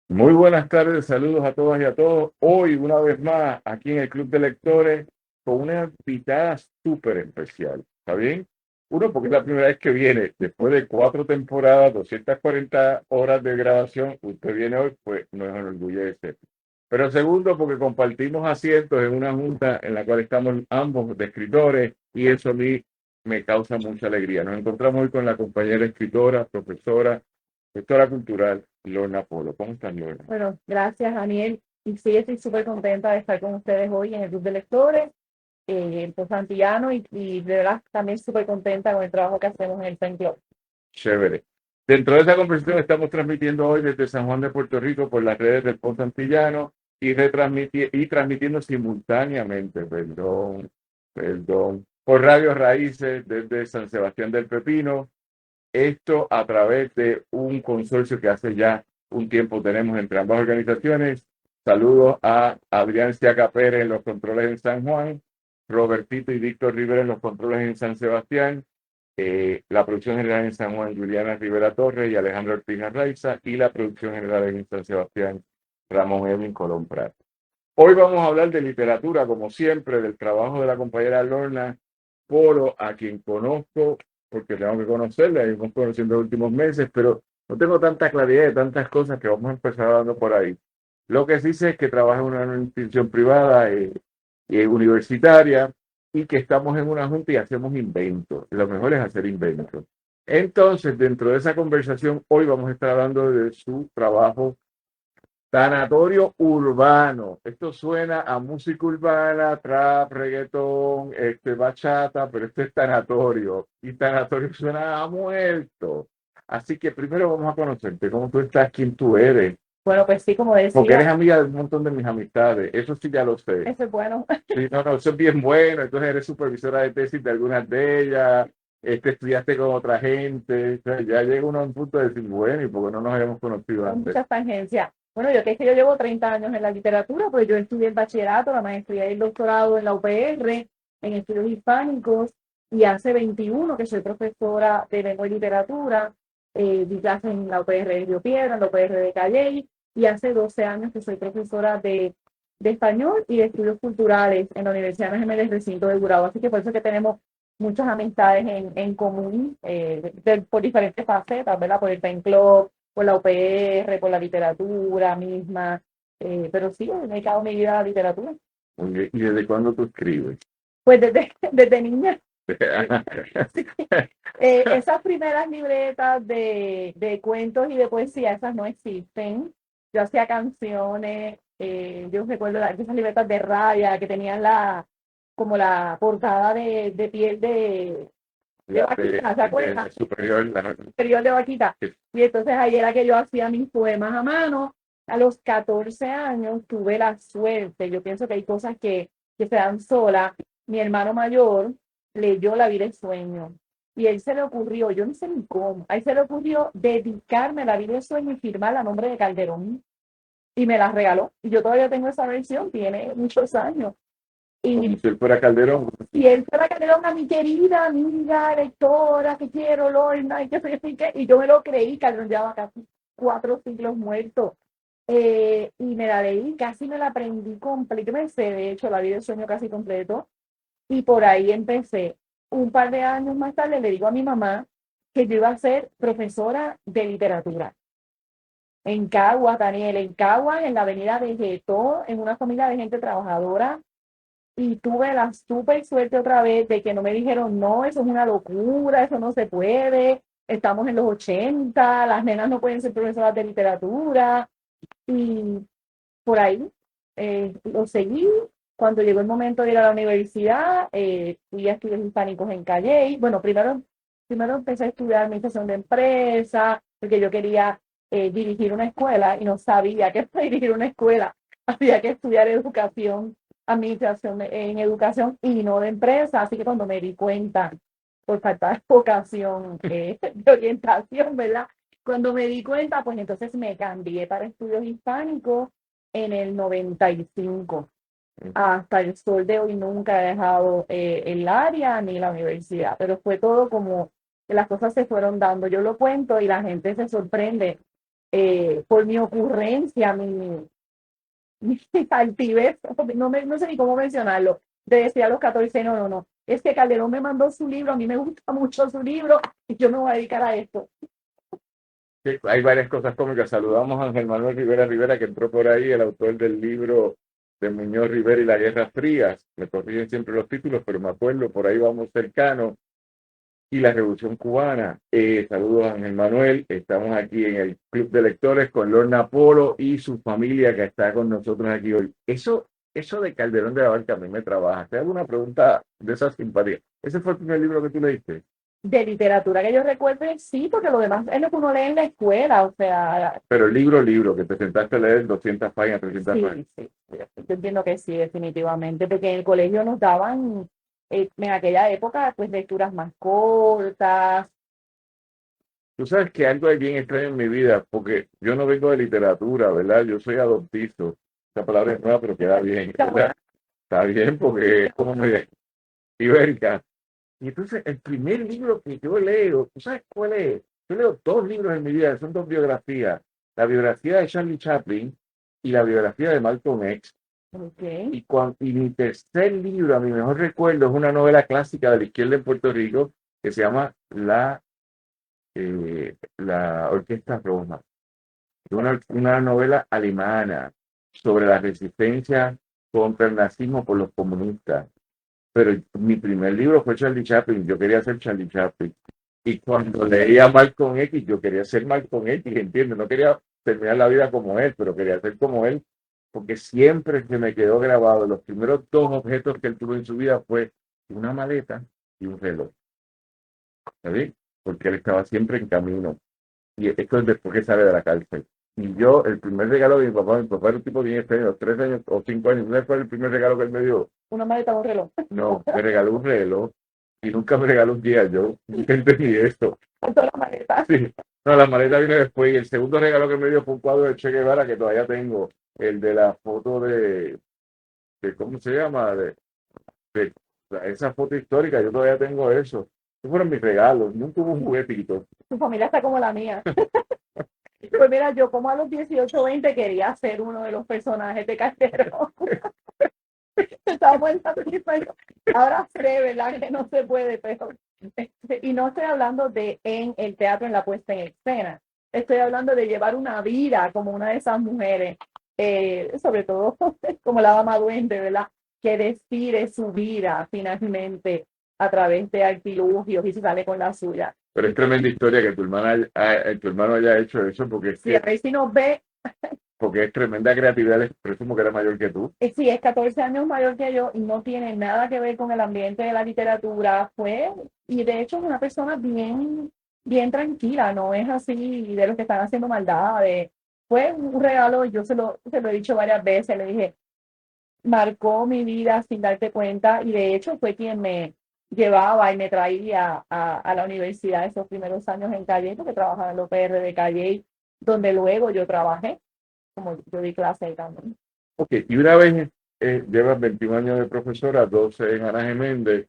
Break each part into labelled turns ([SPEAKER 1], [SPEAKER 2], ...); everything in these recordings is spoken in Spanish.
[SPEAKER 1] Muy buenas tardes, saludos a todas y a todos. Hoy, una vez más, aquí en el Club de Lectores, con una invitada súper especial. ¿Está bien? Uno, porque es la primera vez que viene, después de 4 temporadas, 240 horas de grabación, usted viene hoy, pues nos enorgullece. Pero segundo, porque compartimos asientos en una junta en la cual estamos ambos de escritores y eso a mí me causa mucha alegría. Nos encontramos hoy con la compañera escritora, profesora, gestora cultural, Lorna Polo. ¿Cómo estás, Lorna?
[SPEAKER 2] Bueno, gracias, Daniel. Y sí, estoy súper contenta de estar con ustedes hoy en el Club de Lectores, por Santillano, y de verdad también súper contenta con el trabajo que hacemos en el Pen Club.
[SPEAKER 1] Chévere. Dentro de esa conversación estamos transmitiendo hoy desde San Juan de Puerto Rico por las redes del Pont Antillano y transmitiendo simultáneamente, por Radio Raíces desde San Sebastián del Pepino. Esto a través de un consorcio que hace ya un tiempo tenemos entre ambas organizaciones. Saludos a Adrián Ciaca Pérez en los controles en San Juan, Robertito y Víctor Rivera en los controles en San Sebastián, la producción general en San Juan, Juliana Rivera Torres y Alejandro Ortiz Arraiza, y la producción general en San Sebastián, Ramón Edwin Colón Prat. Hoy vamos a hablar de literatura, como siempre, del trabajo de la compañera Lorna Polo, a quien conozco, porque tengo que conocerla, y hemos conocido en los últimos meses, pero no tengo tanta claridad de tantas cosas que vamos a empezar hablando por ahí. Lo que sí sé es que trabaja en una institución privada universitaria y que estamos en una junta y hacemos inventos. Lo mejor es hacer inventos. Entonces, dentro de esa conversación, hoy vamos a estar hablando de su trabajo tanatorio urbano. Esto suena a música urbana, trap, reggaetón, bachata, pero esto es tanatorio. Y tanatorio suena a muerto. Así que primero vamos a conocerte, cómo tú estás, quién tú eres.
[SPEAKER 2] Bueno, pues sí, como
[SPEAKER 1] Porque eres
[SPEAKER 2] decía,
[SPEAKER 1] amiga de un montón de mis amistades. Eso sí ya lo sé.
[SPEAKER 2] eso es bueno.
[SPEAKER 1] Sí, no, no, eso es bien bueno. Entonces eres supervisora de tesis de algunas de ellas. Estudiaste con otra gente. O sea, ya llega uno a un punto de decir, bueno, ¿y por qué no nos habíamos conocido
[SPEAKER 2] Son
[SPEAKER 1] antes?
[SPEAKER 2] muchas tangencias. Bueno, yo que yo llevo 30 años en la literatura, pues yo estudié el bachillerato, la maestría y el doctorado en la UPR, en estudios hispánicos, y hace 21 que soy profesora de lengua y literatura, di clases en la UPR de Río Piedra, en la UPR de Calley, y hace 12 años que soy profesora de español y de estudios culturales en la Universidad Ana Geméndez Recinto de Gurabo. Así que por eso que tenemos muchas amistades en común, por diferentes facetas, ¿verdad? Por el Pen Club, por la UPR, por la literatura misma, pero sí, he dedicado mi vida a la literatura.
[SPEAKER 1] ¿Y desde cuándo tú escribes?
[SPEAKER 2] Pues desde niña. Sí. Esas primeras libretas de cuentos y de poesía, esas no existen. Yo hacía canciones, yo recuerdo esas libretas de raya que tenían como la portada de piel de vaquita, ¿se acuerdan?
[SPEAKER 1] Superior,
[SPEAKER 2] Superior de vaquita. Y entonces ahí era que yo hacía mis poemas a mano. A los 14 años tuve la suerte, yo pienso que hay cosas que se dan solas. Mi hermano mayor leyó La vida es sueño y él se le ocurrió, yo no sé ni cómo, a él se le ocurrió dedicarme a La vida es sueño y firmar a nombre de Calderón y me la regaló. Y yo todavía tengo esa versión, tiene muchos años.
[SPEAKER 1] como
[SPEAKER 2] Y,
[SPEAKER 1] si él fuera Calderón.
[SPEAKER 2] y él se la Calderón a mi querida amiga, lectora, que quiero, Lorna, y que sé qué, y yo me lo creí, Calderón llevaba casi 4 siglos muerto. Y me la leí, casi me la aprendí completa, me sé, de hecho, La vida es sueño casi completo, y por ahí empecé. Un par de años más tarde le digo a mi mamá que yo iba a ser profesora de literatura en Caguas, Daniel, en Caguas, en la avenida de Getó, en una familia de gente trabajadora, y tuve la súper suerte otra vez de que no me dijeron, no, eso es una locura, eso no se puede, estamos en los 80, las nenas no pueden ser profesoras de literatura, y por ahí lo seguí. Cuando llegó el momento de ir a la universidad, fui a estudios hispánicos en Calle. Bueno, primero empecé a estudiar administración de empresa, porque yo quería dirigir una escuela y no sabía que para dirigir una escuela había que estudiar educación, administración en educación y no de empresa. Así que cuando me di cuenta, por falta de vocación, de orientación, ¿verdad? Cuando me di cuenta, pues entonces me cambié para estudios hispánicos en el 95. Hasta el sol de hoy nunca he dejado el área ni la universidad, pero fue todo como que las cosas se fueron dando. Yo lo cuento y la gente se sorprende por mi ocurrencia, mi altivez, no sé ni cómo mencionarlo, de decir a los 14, no, es que Calderón me mandó su libro, a mí me gusta mucho su libro y yo me voy a dedicar a esto.
[SPEAKER 1] Sí, hay varias cosas cómicas. Saludamos a Ángel Manuel Rivera, que entró por ahí, el autor del libro de Muñoz Rivera y las Guerras Frías. Me corrigen siempre los títulos, pero me acuerdo, por ahí vamos cercano. Y la Revolución Cubana. Saludos a Ángel Manuel. Estamos aquí en el Club de Lectores con Lorna Polo y su familia que está con nosotros aquí hoy. Eso de Calderón de la Barca a mí me trabaja. ¿Te hago una pregunta de esa simpatía? ¿Ese fue el primer libro que tú leíste?
[SPEAKER 2] De literatura que yo recuerde, sí, porque lo demás es lo que uno lee en la escuela, o sea,
[SPEAKER 1] Pero el libro, que te sentaste a leer 200 páginas, 300 páginas.
[SPEAKER 2] sí, yo entiendo que sí, definitivamente, porque en el colegio nos daban, en aquella época, pues lecturas más cortas.
[SPEAKER 1] Tú sabes que algo es bien extraño en mi vida, porque yo no vengo de literatura, ¿verdad? Yo soy adoptizo. Esa palabra es nueva, pero queda bien, ¿verdad? Está bien porque es como muy ibérica. Y entonces el primer libro que yo leo, ¿tú sabes cuál es? Yo leo dos libros en mi vida, son dos biografías. La biografía de Charlie Chaplin y la biografía de Malcolm X.
[SPEAKER 2] Okay.
[SPEAKER 1] Y mi tercer libro, a mi mejor recuerdo, es una novela clásica de la izquierda en Puerto Rico que se llama La Orquesta Roja. Es una novela alemana sobre la resistencia contra el nazismo por los comunistas. Pero mi primer libro fue Charlie Chaplin. Yo quería ser Charlie Chaplin. Y cuando leía Malcolm X, yo quería ser Malcolm X, ¿entiendes? No quería terminar la vida como él, pero quería ser como él, porque siempre se me quedó grabado. Los primeros dos objetos que él tuvo en su vida fue una maleta y un reloj. ¿Sabes? Porque él estaba siempre en camino. Y esto es después que sale de la cárcel. Y yo, el primer regalo de mi papá era un tipo bien extraño, 3 años o 5 años. ¿Sabes cuál fue el primer regalo que él me dio?
[SPEAKER 2] Una maleta, un reloj.
[SPEAKER 1] No, me regaló un reloj y nunca me regaló un día. Yo nunca entendí esto.
[SPEAKER 2] Toda la maleta.
[SPEAKER 1] Sí. No, la maleta vino después y el segundo regalo que me dio fue un cuadro de Che Guevara que todavía tengo, el de la foto de ¿cómo se llama? De esa foto histórica, yo todavía tengo eso. Esos fueron mis regalos, nunca hubo un juguetito.
[SPEAKER 2] Tu familia está como la mía. Pues mira, yo como a los 18 20 quería ser uno de los personajes de Calderón. Estaba en la misma. Ahora sé, ¿verdad? Que no se puede, pero. Y no estoy hablando de en el teatro, en la puesta en escena. Estoy hablando de llevar una vida como una de esas mujeres, sobre todo como la dama duende, ¿verdad? Que decide su vida finalmente a través de artilugios y se sale con la suya.
[SPEAKER 1] Pero es tremenda historia que tu hermano haya hecho eso porque
[SPEAKER 2] Sí, a ver si nos ve.
[SPEAKER 1] porque es tremenda creatividad, les presumo que era mayor que tú.
[SPEAKER 2] Sí, es 14 años mayor que yo y no tiene nada que ver con el ambiente de la literatura. Y de hecho es una persona bien, bien tranquila, no es así de los que están haciendo maldades. Fue un regalo, yo se lo he dicho varias veces, le dije, marcó mi vida sin darte cuenta y de hecho fue quien me llevaba y me traía a la universidad esos primeros años en Calle, porque trabajaba en la UPR de Calle, donde luego yo trabajé, como yo di clase también.
[SPEAKER 1] Ok, y una vez llevas 21 años de profesora, 12 en Ana Geméndez,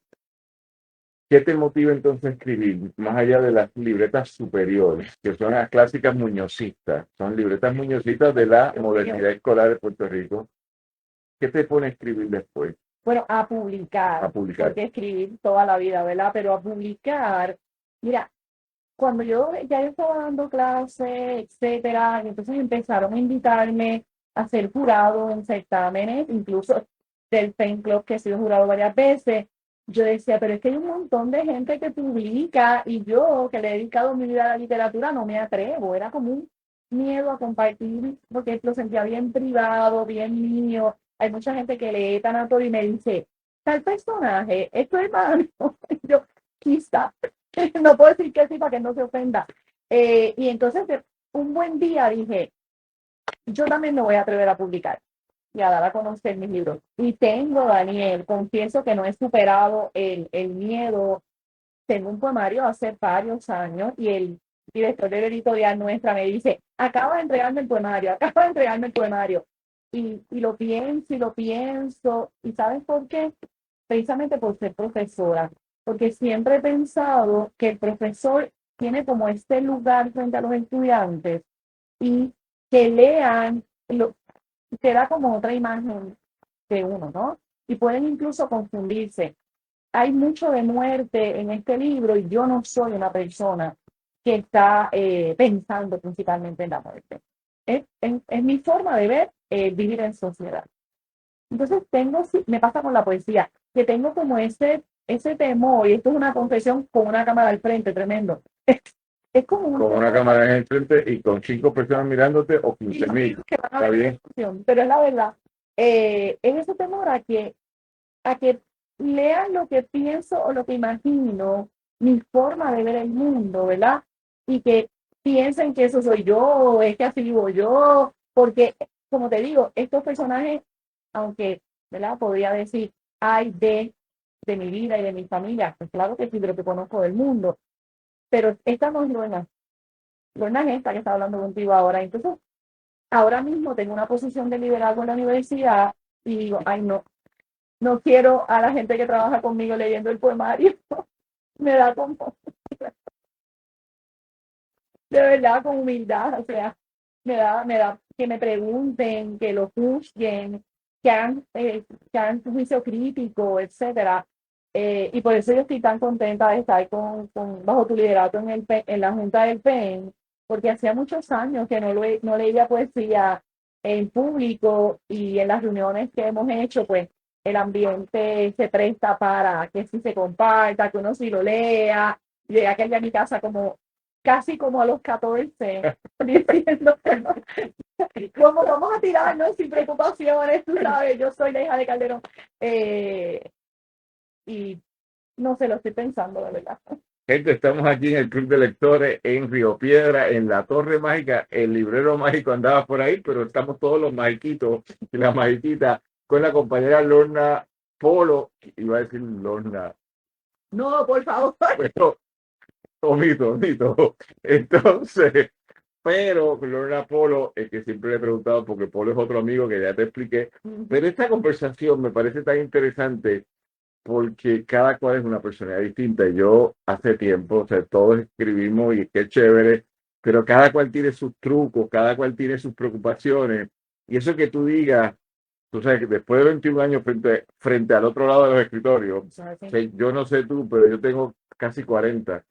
[SPEAKER 1] ¿qué te motiva entonces a escribir? Más allá de las libretas superiores, que son las clásicas muñozistas, son libretas muñozistas de la modernidad escolar de Puerto Rico. ¿Qué te pone a escribir después?
[SPEAKER 2] Bueno, a publicar,
[SPEAKER 1] A publicar.
[SPEAKER 2] porque escribir toda la vida, ¿verdad? Pero a publicar, mira, cuando yo estaba dando clases, etcétera, y entonces empezaron a invitarme a ser jurado en certámenes, incluso del Pen Club, que he sido jurado varias veces. Yo decía, pero es que hay un montón de gente que publica y yo, que le he dedicado mi vida a la literatura, no me atrevo. Era como un miedo a compartir, porque lo sentía bien privado, bien mío. Hay mucha gente que lee Tanatorio y me dice, tal personaje, es tu hermano. Yo, quizá. No puedo decir que sí para que no se ofenda. Y entonces, un buen día dije, yo también me voy a atrever a publicar y a dar a conocer mis libros. Y tengo, Daniel, confieso que no he superado el miedo. Tengo un poemario hace varios años y el director de la editorial nuestra me dice, acaba de entregarme el poemario, acaba de entregarme el poemario. Y lo pienso y lo pienso. ¿Y sabes por qué? Precisamente por ser profesora, porque siempre he pensado que el profesor tiene como este lugar frente a los estudiantes y que lean, te da como otra imagen de uno, ¿no? Y pueden incluso confundirse. Hay mucho de muerte en este libro y yo no soy una persona que está pensando principalmente en la muerte. Es mi forma de ver vivir en sociedad. Entonces me pasa con la poesía, que tengo como ese temor, y esto es una confesión con una cámara al frente, tremendo. Es como un
[SPEAKER 1] Con una
[SPEAKER 2] temor
[SPEAKER 1] cámara en el frente y con 5 personas mirándote o 15.000.
[SPEAKER 2] que van a
[SPEAKER 1] ¿Está
[SPEAKER 2] ver
[SPEAKER 1] bien?
[SPEAKER 2] pero es la verdad. Es ese temor a que lean lo que pienso o lo que imagino, mi forma de ver el mundo, ¿verdad? Y que piensen que eso soy yo, es que así vivo yo, porque, como te digo, estos personajes, aunque, ¿verdad? Podría decir, hay de mi vida y de mi familia, pues claro que sí, de lo que conozco del mundo, pero esta no es Lorna. Lorna es esta que está hablando contigo ahora. Entonces, ahora mismo tengo una posición de liderazgo en la universidad y digo, ay, no quiero a la gente que trabaja conmigo leyendo el poemario. Me da como, de verdad, con humildad, o sea, me da que me pregunten, que lo juzguen, que hagan un juicio crítico, etcétera. Y por eso yo estoy tan contenta de estar bajo tu liderato en la Junta del PEN, porque hacía muchos años que no leía poesía en público y en las reuniones que hemos hecho, pues el ambiente se presta para que sí se comparta, que uno sí lo lea. Llegué aquel día a mi casa casi como a los 14, diciendo, como vamos a tirarnos sin preocupaciones, tú sabes, yo soy la hija de Calderón. Y no sé, lo estoy pensando, de verdad.
[SPEAKER 1] Gente, estamos aquí en el Club de Lectores en Río Piedra, en la Torre Mágica. El librero mágico andaba por ahí, pero estamos todos los magiquitos y las magiquitas con la compañera Lorna Polo. Iba a decir Lorna.
[SPEAKER 2] No, por favor.
[SPEAKER 1] Pero, omito. Entonces, pero Lorna Polo, es que siempre le he preguntado, porque Polo es otro amigo que ya te expliqué. Pero esta conversación me parece tan interesante porque cada cual es una personalidad distinta. Yo hace tiempo, o sea, todos escribimos y qué chévere, pero cada cual tiene sus trucos, cada cual tiene sus preocupaciones. Y eso que tú digas, tú sabes que después de 21 años frente al otro lado de los escritorios, o sea, yo no sé tú, pero yo tengo casi 40,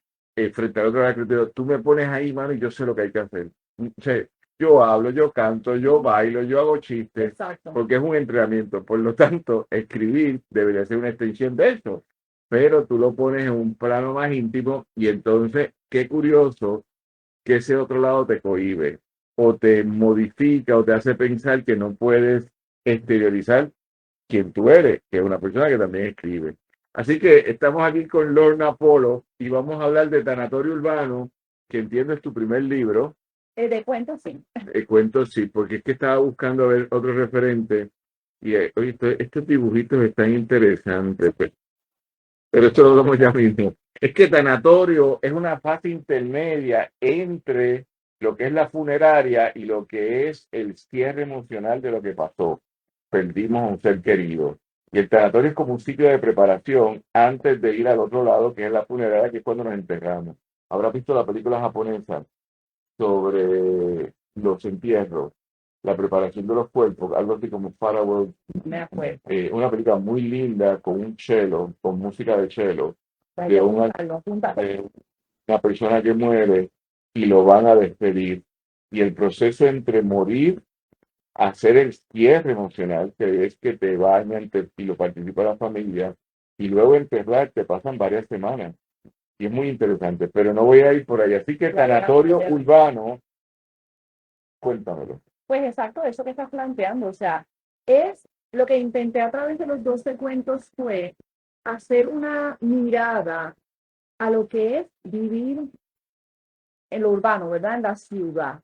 [SPEAKER 1] frente al otro lado del escritorio, tú me pones ahí, mano, y yo sé lo que hay que hacer. O sea, yo hablo, yo canto, yo bailo, yo hago chistes,
[SPEAKER 2] Exacto.
[SPEAKER 1] porque es un entrenamiento. Por lo tanto, escribir debería ser una extensión de eso, pero tú lo pones en un plano más íntimo y entonces, qué curioso que ese otro lado te cohíbe o te modifica o te hace pensar que no puedes exteriorizar quién tú eres, que es una persona que también escribe. Así que estamos aquí con Lorna Polo y vamos a hablar de Tanatorio Urbano, que entiendo es tu primer libro.
[SPEAKER 2] De cuento, sí.
[SPEAKER 1] Cuento sí, porque es que estaba buscando a ver otro referente y oye, estos dibujitos están interesantes, pero esto lo vemos ya mismo. Es que tanatorio es una fase intermedia entre lo que es la funeraria y lo que es el cierre emocional de lo que pasó. Perdimos a un ser querido. Y el tanatorio es como un sitio de preparación antes de ir al otro lado, que es la funeraria, que es cuando nos enterramos. Habrás visto la película japonesa sobre los entierros, la preparación de los cuerpos, algo así como Farewell.
[SPEAKER 2] Me acuerdo.
[SPEAKER 1] Una película muy linda con un cello, con música de cello,
[SPEAKER 2] Hay
[SPEAKER 1] de
[SPEAKER 2] que
[SPEAKER 1] una,
[SPEAKER 2] apúntalo.
[SPEAKER 1] de una persona que muere y lo van a despedir. Y el proceso entre morir, hacer el cierre emocional, que es que te bañan y lo participa la familia, y luego enterrar, te pasan varias semanas. Y es muy interesante, pero no voy a ir por ahí. Así que tanatorio urbano, cuéntamelo.
[SPEAKER 2] Pues exacto, eso que estás planteando, o sea, es lo que intenté a través de los 12 cuentos fue hacer una mirada a lo que es vivir en lo urbano, ¿verdad? En la ciudad.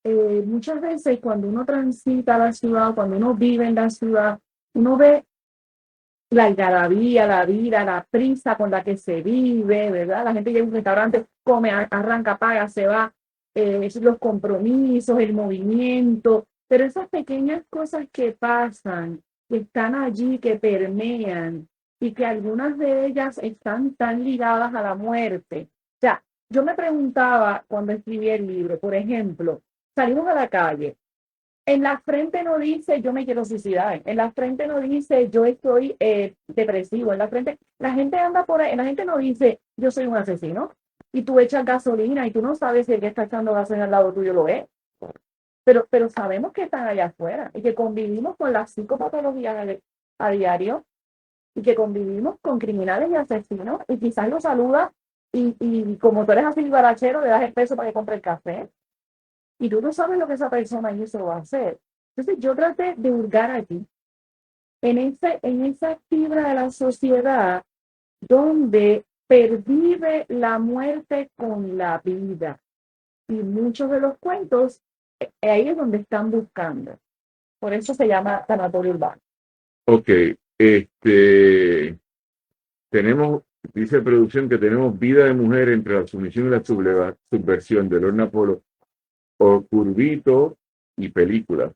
[SPEAKER 2] Muchas veces cuando uno transita la ciudad, cuando uno vive en la ciudad, uno ve la algarabía, la vida, la prisa con la que se vive, ¿verdad? La gente llega a un restaurante, come, arranca, paga, se va, los compromisos, el movimiento, pero esas pequeñas cosas que pasan, que están allí, que permean y que algunas de ellas están tan ligadas a la muerte. O sea, yo me preguntaba cuando escribí el libro, por ejemplo, salimos a la calle. En la frente no dice yo me quiero suicidar, en la frente no dice yo estoy depresivo, en la frente, la gente anda por ahí, la gente no dice yo soy un asesino y tú echas gasolina y tú no sabes si el que está echando gasolina al lado tuyo lo es, pero sabemos que están allá afuera y que convivimos con las psicopatologías a diario y que convivimos con criminales y asesinos y quizás lo saludas y como tú eres así barachero le das el peso para que compre el café y tú no sabes lo que esa persona hizo va a hacer. Entonces yo traté de hurgar aquí, en esa fibra de la sociedad donde pervive la muerte con la vida. Y muchos de los cuentos, ahí es donde están buscando. Por eso se llama tanatorio urbano.
[SPEAKER 1] Ok, tenemos, dice producción que tenemos Vida de mujer entre la sumisión y la subversión de Lorna Polo, o Curvito y película.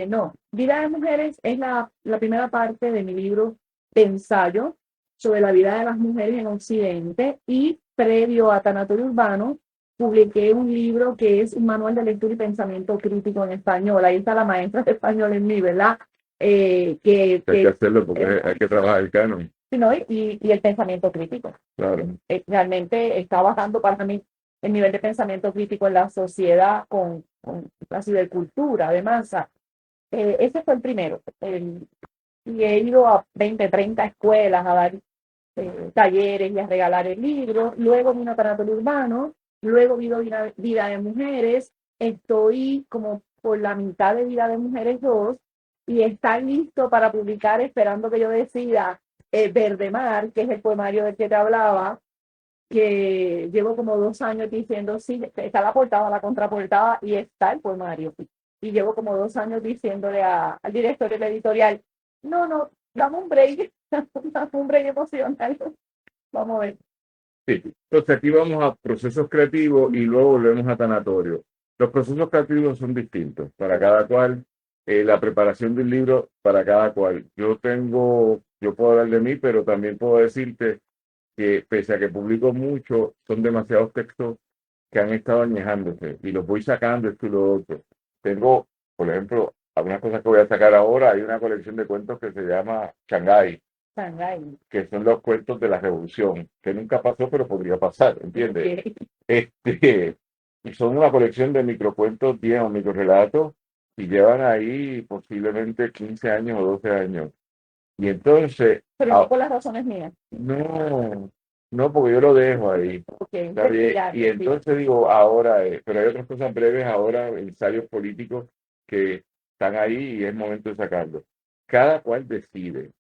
[SPEAKER 2] No, Vida de Mujeres es la primera parte de mi libro de ensayo sobre la vida de las mujeres en Occidente y previo a Tanatorio Urbano publiqué un libro que es un manual de lectura y pensamiento crítico en español. Ahí está la maestra de español en mí, ¿verdad?
[SPEAKER 1] Hay que hacerlo porque hay que trabajar el canon.
[SPEAKER 2] ¿no? Y el pensamiento crítico.
[SPEAKER 1] Claro.
[SPEAKER 2] Realmente está bajando para mí el nivel de pensamiento crítico en la sociedad con la cibercultura de masa. Ese fue el primero. Y he ido a 20, 30 escuelas a dar talleres y a regalar el libro. Luego vino Tanatorio Urbano, luego vino Vida de Mujeres. Estoy como por la mitad de Vida de Mujeres 2 y está listo para publicar esperando que yo decida Verde Mar, que es el poemario del que te hablaba, que llevo como 2 años diciendo, sí, está la portada, la contraportada y está el poemario. Y llevo como 2 años diciéndole al director de la editorial, no, dame un break, dame un break emocional. Vamos a ver.
[SPEAKER 1] Sí. Entonces aquí vamos a procesos creativos y luego volvemos a tanatorio. Los procesos creativos son distintos para cada cual. La preparación del libro para cada cual. Yo puedo hablar de mí, pero también puedo decirte que pese a que publico mucho, son demasiados textos que han estado añejándose y los voy sacando esto y lo otro. Tengo, por ejemplo, algunas cosas que voy a sacar ahora. Hay una colección de cuentos que se llama Shanghái, que son los cuentos de la revolución, que nunca pasó, pero podría pasar, ¿entiendes? Okay. Son una colección de microcuentos, 10 o microrelatos, y llevan ahí posiblemente 15 años o 12 años. Y entonces...
[SPEAKER 2] Pero no por las razones mías.
[SPEAKER 1] No, porque yo lo dejo ahí.
[SPEAKER 2] Okay.
[SPEAKER 1] Y entonces digo, ahora, pero hay otras cosas breves ahora, ensayos políticos que están ahí y es momento de sacarlos. Cada cual decide.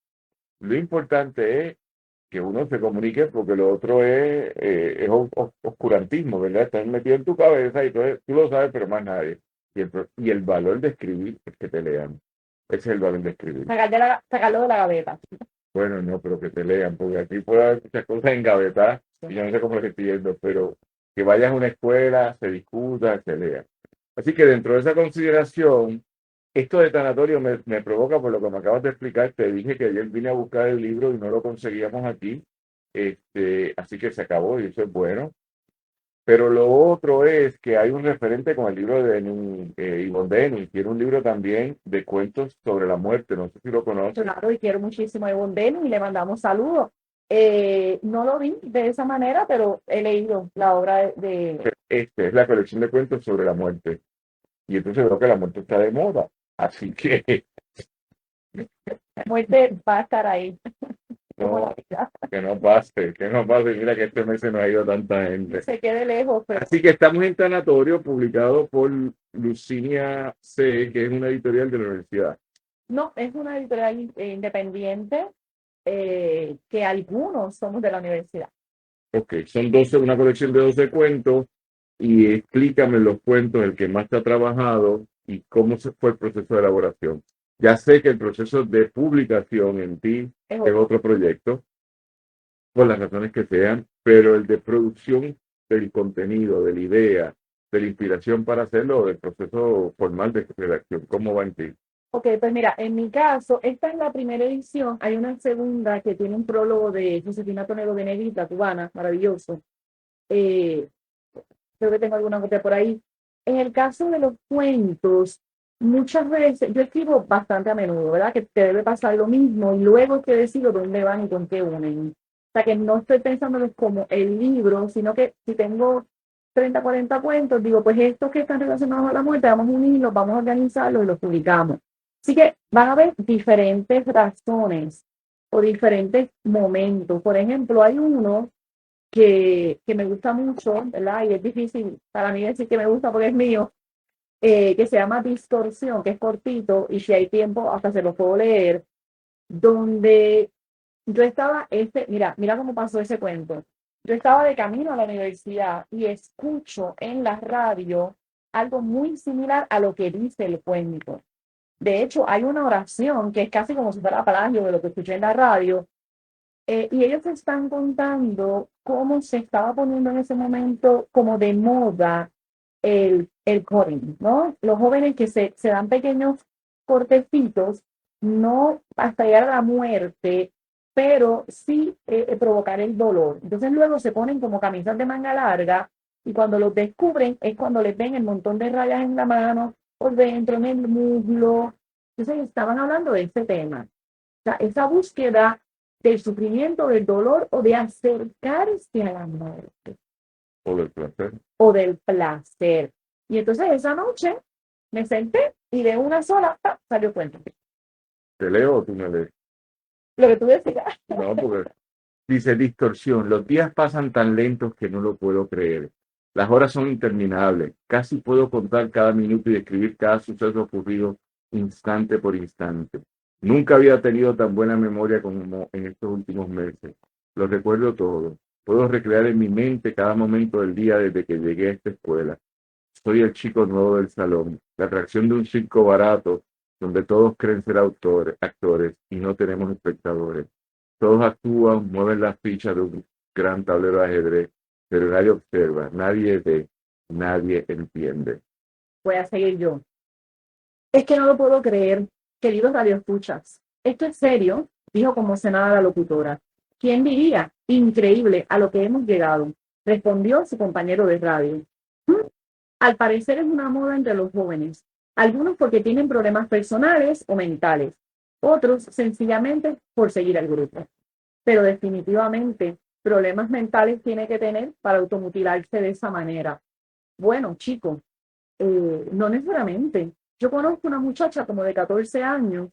[SPEAKER 1] Lo importante es que uno se comunique porque lo otro es oscurantismo, ¿verdad? Estás metido en tu cabeza y tú lo sabes, pero más nadie. Y el valor de escribir es que te lean. Ese es el valor de escribir.
[SPEAKER 2] Sacarlo de la gaveta.
[SPEAKER 1] Bueno, no, pero que te lean, porque aquí puede haber muchas cosas engavetadas y yo no sé cómo lo estoy viendo, pero que vayas a una escuela, se discuta, se lea. Así que dentro de esa consideración, esto de tanatorio me provoca por lo que me acabas de explicar. Te dije que ayer vine a buscar el libro y no lo conseguíamos aquí. Así que se acabó y eso es bueno. Pero lo otro es que hay un referente con el libro de Yvonne Denis. Tiene un libro también de cuentos sobre la muerte. No sé si lo conoces.
[SPEAKER 2] Claro, y quiero muchísimo a Yvonne Denis y le mandamos saludos. No lo vi de esa manera, pero he leído la obra de...
[SPEAKER 1] Es la colección de cuentos sobre la muerte. Y entonces veo que la muerte está de moda. Así que...
[SPEAKER 2] La muerte va a estar ahí.
[SPEAKER 1] No, que no pase. Mira que este mes se nos ha ido tanta gente.
[SPEAKER 2] Se quede lejos. Pero...
[SPEAKER 1] Así que estamos en Tanatorio, publicado por Lucinia C., que es una editorial de la universidad.
[SPEAKER 2] No, es una editorial independiente que algunos somos de la universidad.
[SPEAKER 1] Ok, son 12, una colección de 12 cuentos y explícame los cuentos, el que más te ha trabajado y cómo se fue el proceso de elaboración. Ya sé que el proceso de publicación en ti es otro proyecto, por las razones que sean, pero el de producción del contenido, de la idea, de la inspiración para hacerlo, del proceso formal de redacción, ¿cómo va en ti?
[SPEAKER 2] Ok, pues mira, en mi caso, esta es la primera edición, hay una segunda que tiene un prólogo de Josefina Toledo de Negrita, cubana, maravilloso. Creo que tengo alguna copia por ahí. en el caso de los cuentos, muchas veces, yo escribo bastante a menudo, ¿verdad? Que te debe pasar lo mismo y luego que decido dónde van y con qué unen. O sea, que no estoy pensándolos como el libro, sino que si tengo 30, 40 cuentos, digo, pues estos que están relacionados a la muerte, vamos a unirlos, vamos a organizarlos y los publicamos. Así que van a haber diferentes razones o diferentes momentos. Por ejemplo, hay uno que me gusta mucho, ¿verdad? Y es difícil para mí decir que me gusta porque es mío, que se llama Distorsión, que es cortito y si hay tiempo hasta se lo puedo leer, donde yo estaba, mira cómo pasó ese cuento. Yo estaba de camino a la universidad y escucho en la radio algo muy similar a lo que dice el cuento. De hecho, hay una oración que es casi como si fuera plagio de lo que escuché en la radio, y ellos están contando cómo se estaba poniendo en ese momento como de moda el coding, ¿no? Los jóvenes que se dan pequeños cortecitos, no hasta llegar a la muerte, pero sí provocar el dolor. Entonces luego se ponen como camisas de manga larga y cuando los descubren es cuando les ven el montón de rayas en la mano, por dentro, en el muslo. Entonces estaban hablando de ese tema. O sea, esa búsqueda del sufrimiento, del dolor o de acercarse a la muerte
[SPEAKER 1] O del placer.
[SPEAKER 2] o del placer. Y entonces esa noche me senté y de una sola salió cuento.
[SPEAKER 1] ¿Te leo o tú me lees?
[SPEAKER 2] Lo que tú decías.
[SPEAKER 1] No, porque dice distorsión. Los días pasan tan lentos que no lo puedo creer. Las horas son interminables. Casi puedo contar cada minuto y describir cada suceso ocurrido instante por instante. Nunca había tenido tan buena memoria como en estos últimos meses. Lo recuerdo todo. Puedo recrear en mi mente cada momento del día desde que llegué a esta escuela. Soy el chico nuevo del salón, la atracción de un circo barato donde todos creen ser actores y no tenemos espectadores. Todos actúan, mueven las fichas de un gran tablero de ajedrez, pero nadie observa, nadie ve, nadie entiende.
[SPEAKER 2] Voy a seguir yo. Es que no lo puedo creer, queridos radioescuchas. Esto es serio, dijo conmocionada la locutora. ¿Quién diría? Increíble a lo que hemos llegado, respondió su compañero de radio. Al parecer es una moda entre los jóvenes, algunos porque tienen problemas personales o mentales, otros sencillamente por seguir al grupo. Pero definitivamente problemas mentales tiene que tener para automutilarse de esa manera. Bueno, chicos, no necesariamente. Yo conozco una muchacha como de 14 años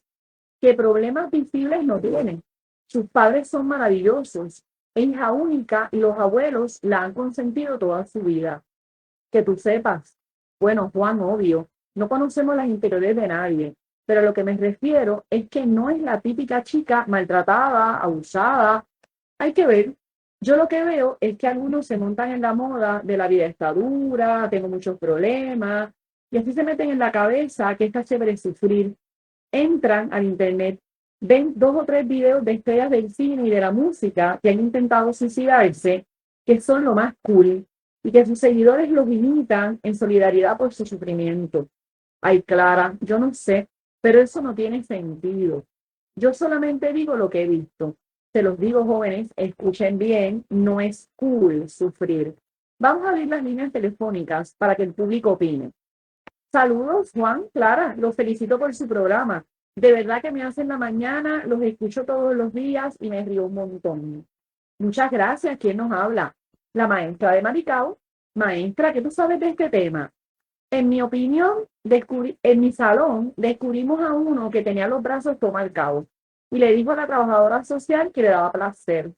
[SPEAKER 2] que problemas visibles no tiene. Sus padres son maravillosos, es hija única y los abuelos la han consentido toda su vida. Que tú sepas. Bueno, Juan, obvio, no conocemos las interiores de nadie, pero a lo que me refiero es que no es la típica chica maltratada, abusada. Hay que ver. Yo lo que veo es que algunos se montan en la moda de la vida está dura, tengo muchos problemas, y así se meten en la cabeza que está chévere sufrir. Entran al internet, ven 2 o 3 videos de estrellas del cine y de la música que han intentado suicidarse, que son lo más cool, y que sus seguidores los imitan en solidaridad por su sufrimiento. Ay, Clara, yo no sé, pero eso no tiene sentido. Yo solamente digo lo que he visto. Se los digo, jóvenes, escuchen bien, no es cool sufrir. Vamos a abrir las líneas telefónicas para que el público opine. Saludos, Juan, Clara, los felicito por su programa. De verdad que me hacen la mañana, los escucho todos los días y me río un montón. Muchas gracias. ¿Quién nos habla? La maestra de Maricao. Maestra, ¿qué tú sabes de este tema? En mi opinión, en mi salón descubrimos a uno que tenía los brazos todo marcados y le dijo a la trabajadora social que le daba placer.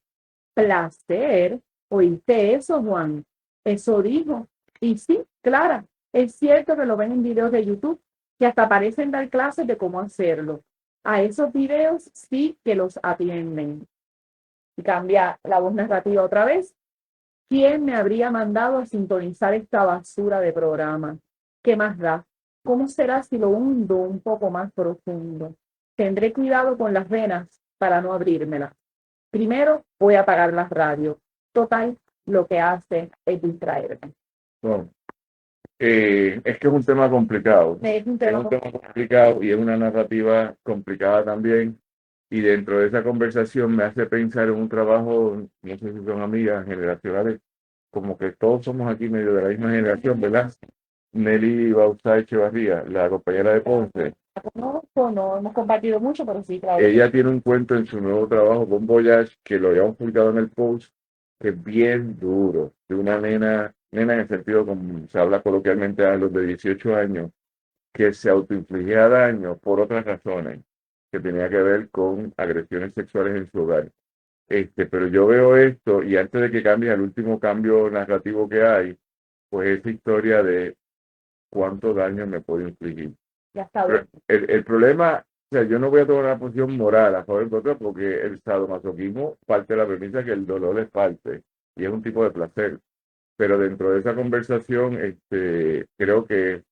[SPEAKER 2] ¿Placer? ¿Oíste eso, Juan? Eso dijo. Y sí, Clara, es cierto que lo ven en videos de YouTube que hasta parecen dar clases de cómo hacerlo. A esos videos sí que los atienden. Y cambia la voz narrativa otra vez. ¿Quién me habría mandado a sintonizar esta basura de programa? ¿Qué más da? ¿Cómo será si lo hundo un poco más profundo? Tendré cuidado con las venas para no abrírmelas. Primero voy a apagar las radios. Total, lo que hace es distraerme.
[SPEAKER 1] Bueno, es que es un tema complicado.
[SPEAKER 2] Es un
[SPEAKER 1] Es
[SPEAKER 2] tema
[SPEAKER 1] un tema complicado y es una narrativa complicada también. Y dentro de esa conversación me hace pensar en un trabajo, no sé si son amigas generacionales, como que todos somos aquí medio de la misma generación, ¿verdad? Nelly Bauzá Echevarría, la compañera de Ponce.
[SPEAKER 2] La conozco, no hemos compartido mucho, pero sí, claro.
[SPEAKER 1] Ella tiene un cuento en su nuevo trabajo con Voyage, que lo habíamos publicado en el post, que es bien duro, de una nena en el sentido como se habla coloquialmente a los de 18 años, que se autoinfligía daño por otras razones, que tenía que ver con agresiones sexuales en su hogar. Pero yo veo esto y antes de que cambie el último cambio narrativo que hay, pues esa historia de cuánto daño me puede infligir.
[SPEAKER 2] Ya está
[SPEAKER 1] Pero
[SPEAKER 2] bien.
[SPEAKER 1] el problema, o sea, yo no voy a tomar una posición moral a favor de otro porque el sadomasoquismo parte de la premisa que el dolor es parte y es un tipo de placer. Pero dentro de esa conversación, creo que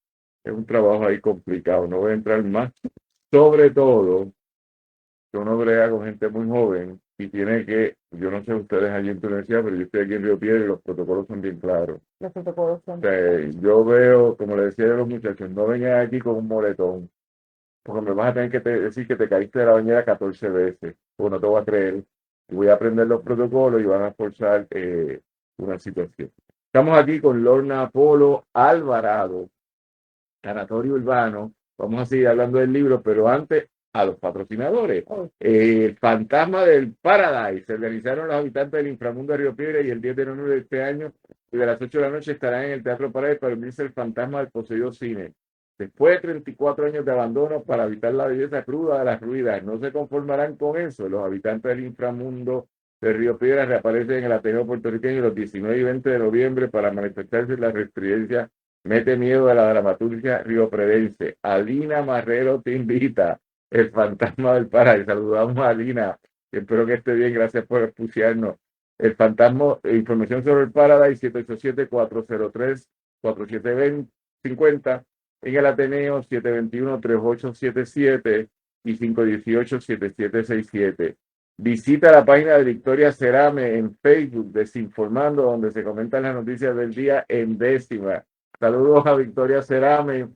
[SPEAKER 1] es un trabajo ahí complicado. No voy a entrar más. Sobre todo, que uno brega con gente muy joven y tiene que, yo no sé ustedes allí en tu universidad, pero yo estoy aquí en Río Piedras y los protocolos son bien claros.
[SPEAKER 2] Los protocolos son.
[SPEAKER 1] O sea, yo veo, como le decía a los muchachos, no vengan aquí con un moretón, porque me vas a tener que decir que te caíste de la bañera 14 veces, o no te voy a creer. Voy a aprender los protocolos y van a forzar una situación. Estamos aquí con Lorna Polo Alvarado, Sanatorio Urbano. Vamos a seguir hablando del libro, pero antes a los patrocinadores. El Fantasma del Paradise. Se realizaron los habitantes del inframundo de Río Piedra y el 10 de noviembre de este año, y de las 8 de la noche estarán en el Teatro Paradise para unirse el fantasma del poseído cine. Después de 34 años de abandono para evitar la belleza cruda de las ruinas, no se conformarán con eso. Los habitantes del inframundo de Río Piedras reaparecen en el Ateneo puertorriqueño los 19 y 20 de noviembre para manifestarse la restridencia Mete miedo a la dramaturgia riopredense. Alina Marrero te invita. El fantasma del Paradise. Saludamos a Alina. Espero que esté bien. Gracias por escucharnos. El fantasma, información sobre el Paradise, 787-403-4750. En el Ateneo, 721-3877 y 518-7767. Visita la página de Victoria Cerame en Facebook, Desinformando, donde se comentan las noticias del día en décima. Saludos a Victoria Cerame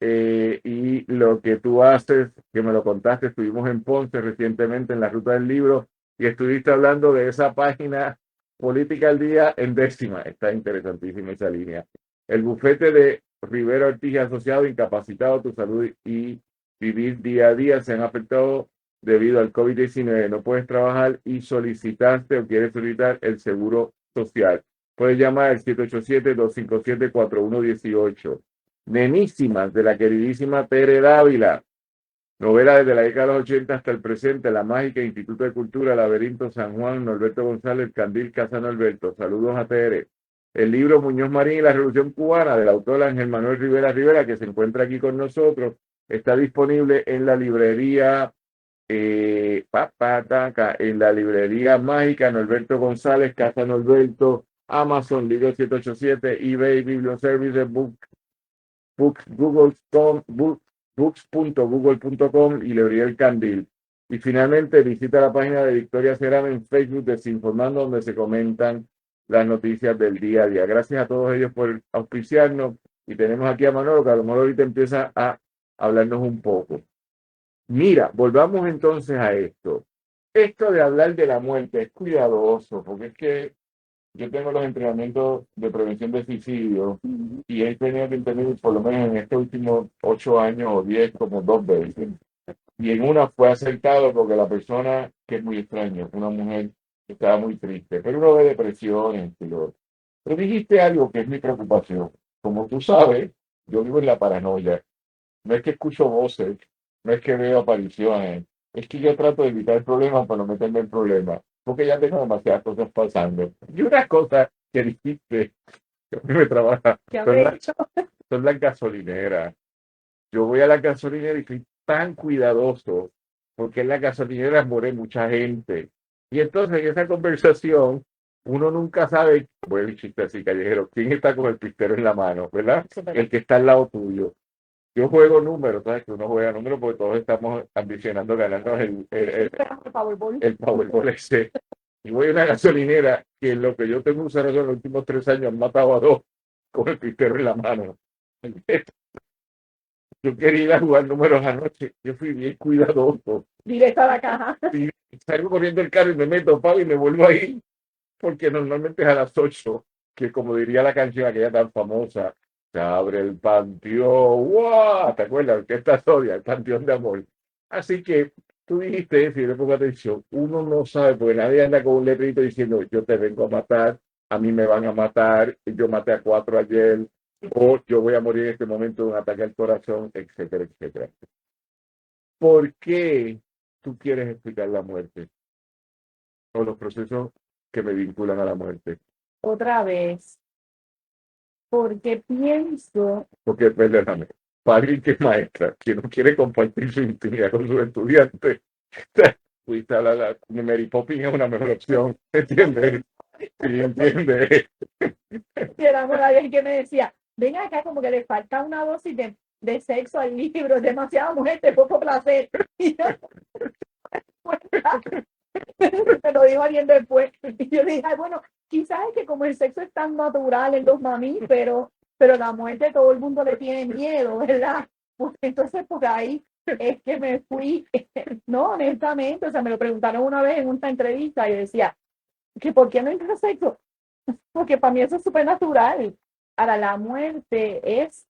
[SPEAKER 1] y lo que tú haces, que me lo contaste, estuvimos en Ponce recientemente en la Ruta del Libro y estuviste hablando de esa página Política al Día en décima. Está interesantísima esa línea. El bufete de Rivera Ortiz Asociado, incapacitado, tu salud y vivir día a día se han afectado debido al COVID-19. No puedes trabajar y solicitaste o quieres solicitar el seguro social. Puedes llamar al 787-257-4118. Nenísimas de la queridísima Tere Dávila. Novela desde la década de los 80 hasta el presente. La Mágica, Instituto de Cultura, Laberinto, San Juan, Norberto González, Candil, Casa Norberto. Saludos a Tere. El libro Muñoz Marín y la Revolución Cubana del autor Ángel Manuel Rivera Rivera, que se encuentra aquí con nosotros, está disponible en la librería en la librería Mágica, Norberto González, Casa Norberto, Amazon, Libro 787, eBay, Biblioservice, books.google.com y librería El Candil. Y finalmente visita la página de Victoria Cerame en Facebook, Desinformando, donde se comentan las noticias del día a día. Gracias a todos ellos por auspiciarnos. Y tenemos aquí a Manolo, que a lo mejor ahorita empieza a hablarnos un poco. Mira, volvamos entonces a esto. Esto de hablar de la muerte es cuidadoso, porque es que yo tengo los entrenamientos de prevención de suicidio y he tenido que intervenir por lo menos en estos últimos 8 años o 10 como 2 veces. Y en una fue acertado porque la persona, que es muy extraño, una mujer que estaba muy triste, pero uno ve depresiones. Pero dijiste algo que es mi preocupación. Como tú sabes, yo vivo en la paranoia. No es que escucho voces, no es que veo apariciones, es que yo trato de evitar problemas para no meterme en problemas, porque ya tengo demasiadas cosas pasando. Y una cosa que dijiste, que a mí me trabaja, son las gasolineras. Yo voy a la gasolinera y soy tan cuidadoso, porque en la gasolinera muere mucha gente. Y entonces en esa conversación, uno nunca sabe, bueno, el chiste así callejero, quién está con el pistero en la mano, ¿verdad? El que está al lado tuyo. Yo juego números, ¿sabes? Que uno juega números porque todos estamos ambicionando ganarnos el Powerball ese. Y voy a una gasolinera que en lo que yo tengo usado en los últimos 3 años han matado a 2 con el pistero en la mano. Yo quería ir a jugar números anoche. Yo fui bien cuidadoso.
[SPEAKER 2] Directo a la caja.
[SPEAKER 1] Y salgo corriendo el carro y me meto, pago y me vuelvo a ir. Porque normalmente es a las 8, que como diría la canción aquella tan famosa, se abre el panteón. ¡Wow! ¿Te acuerdas? Que esta Sodia, el panteón de amor. Así que tú dijiste, si le pongo atención, uno no sabe, porque nadie anda con un letrito diciendo, yo te vengo a matar, a mí me van a matar, yo maté a 4 ayer, o yo voy a morir en este momento de un ataque al corazón, etcétera, etcétera. ¿Por qué tú quieres explicar la muerte o los procesos que me vinculan a la muerte?
[SPEAKER 2] Otra vez, porque pienso,
[SPEAKER 1] Porque, perdóname, para alguien que es maestra, que no quiere compartir su intimidad con sus estudiantes, fuiste a la Mary Poppins es una mejor opción, ¿entiendes? Sí, ¿entiendes?
[SPEAKER 2] que era una vez que me decía, ven acá, como que le falta una dosis de sexo al libro, es demasiada mujer, de poco placer. Y yo, me lo dijo alguien después. Y yo dije, ay, bueno, quizás es que como el sexo es tan natural en los mamíferos, pero la muerte todo el mundo le tiene miedo, ¿verdad? Pues entonces por ahí es que me fui, no, honestamente, o sea, me lo preguntaron una vez en una entrevista y yo decía, que ¿por qué no entra sexo? Porque para mí eso es súper natural. Ahora, la muerte es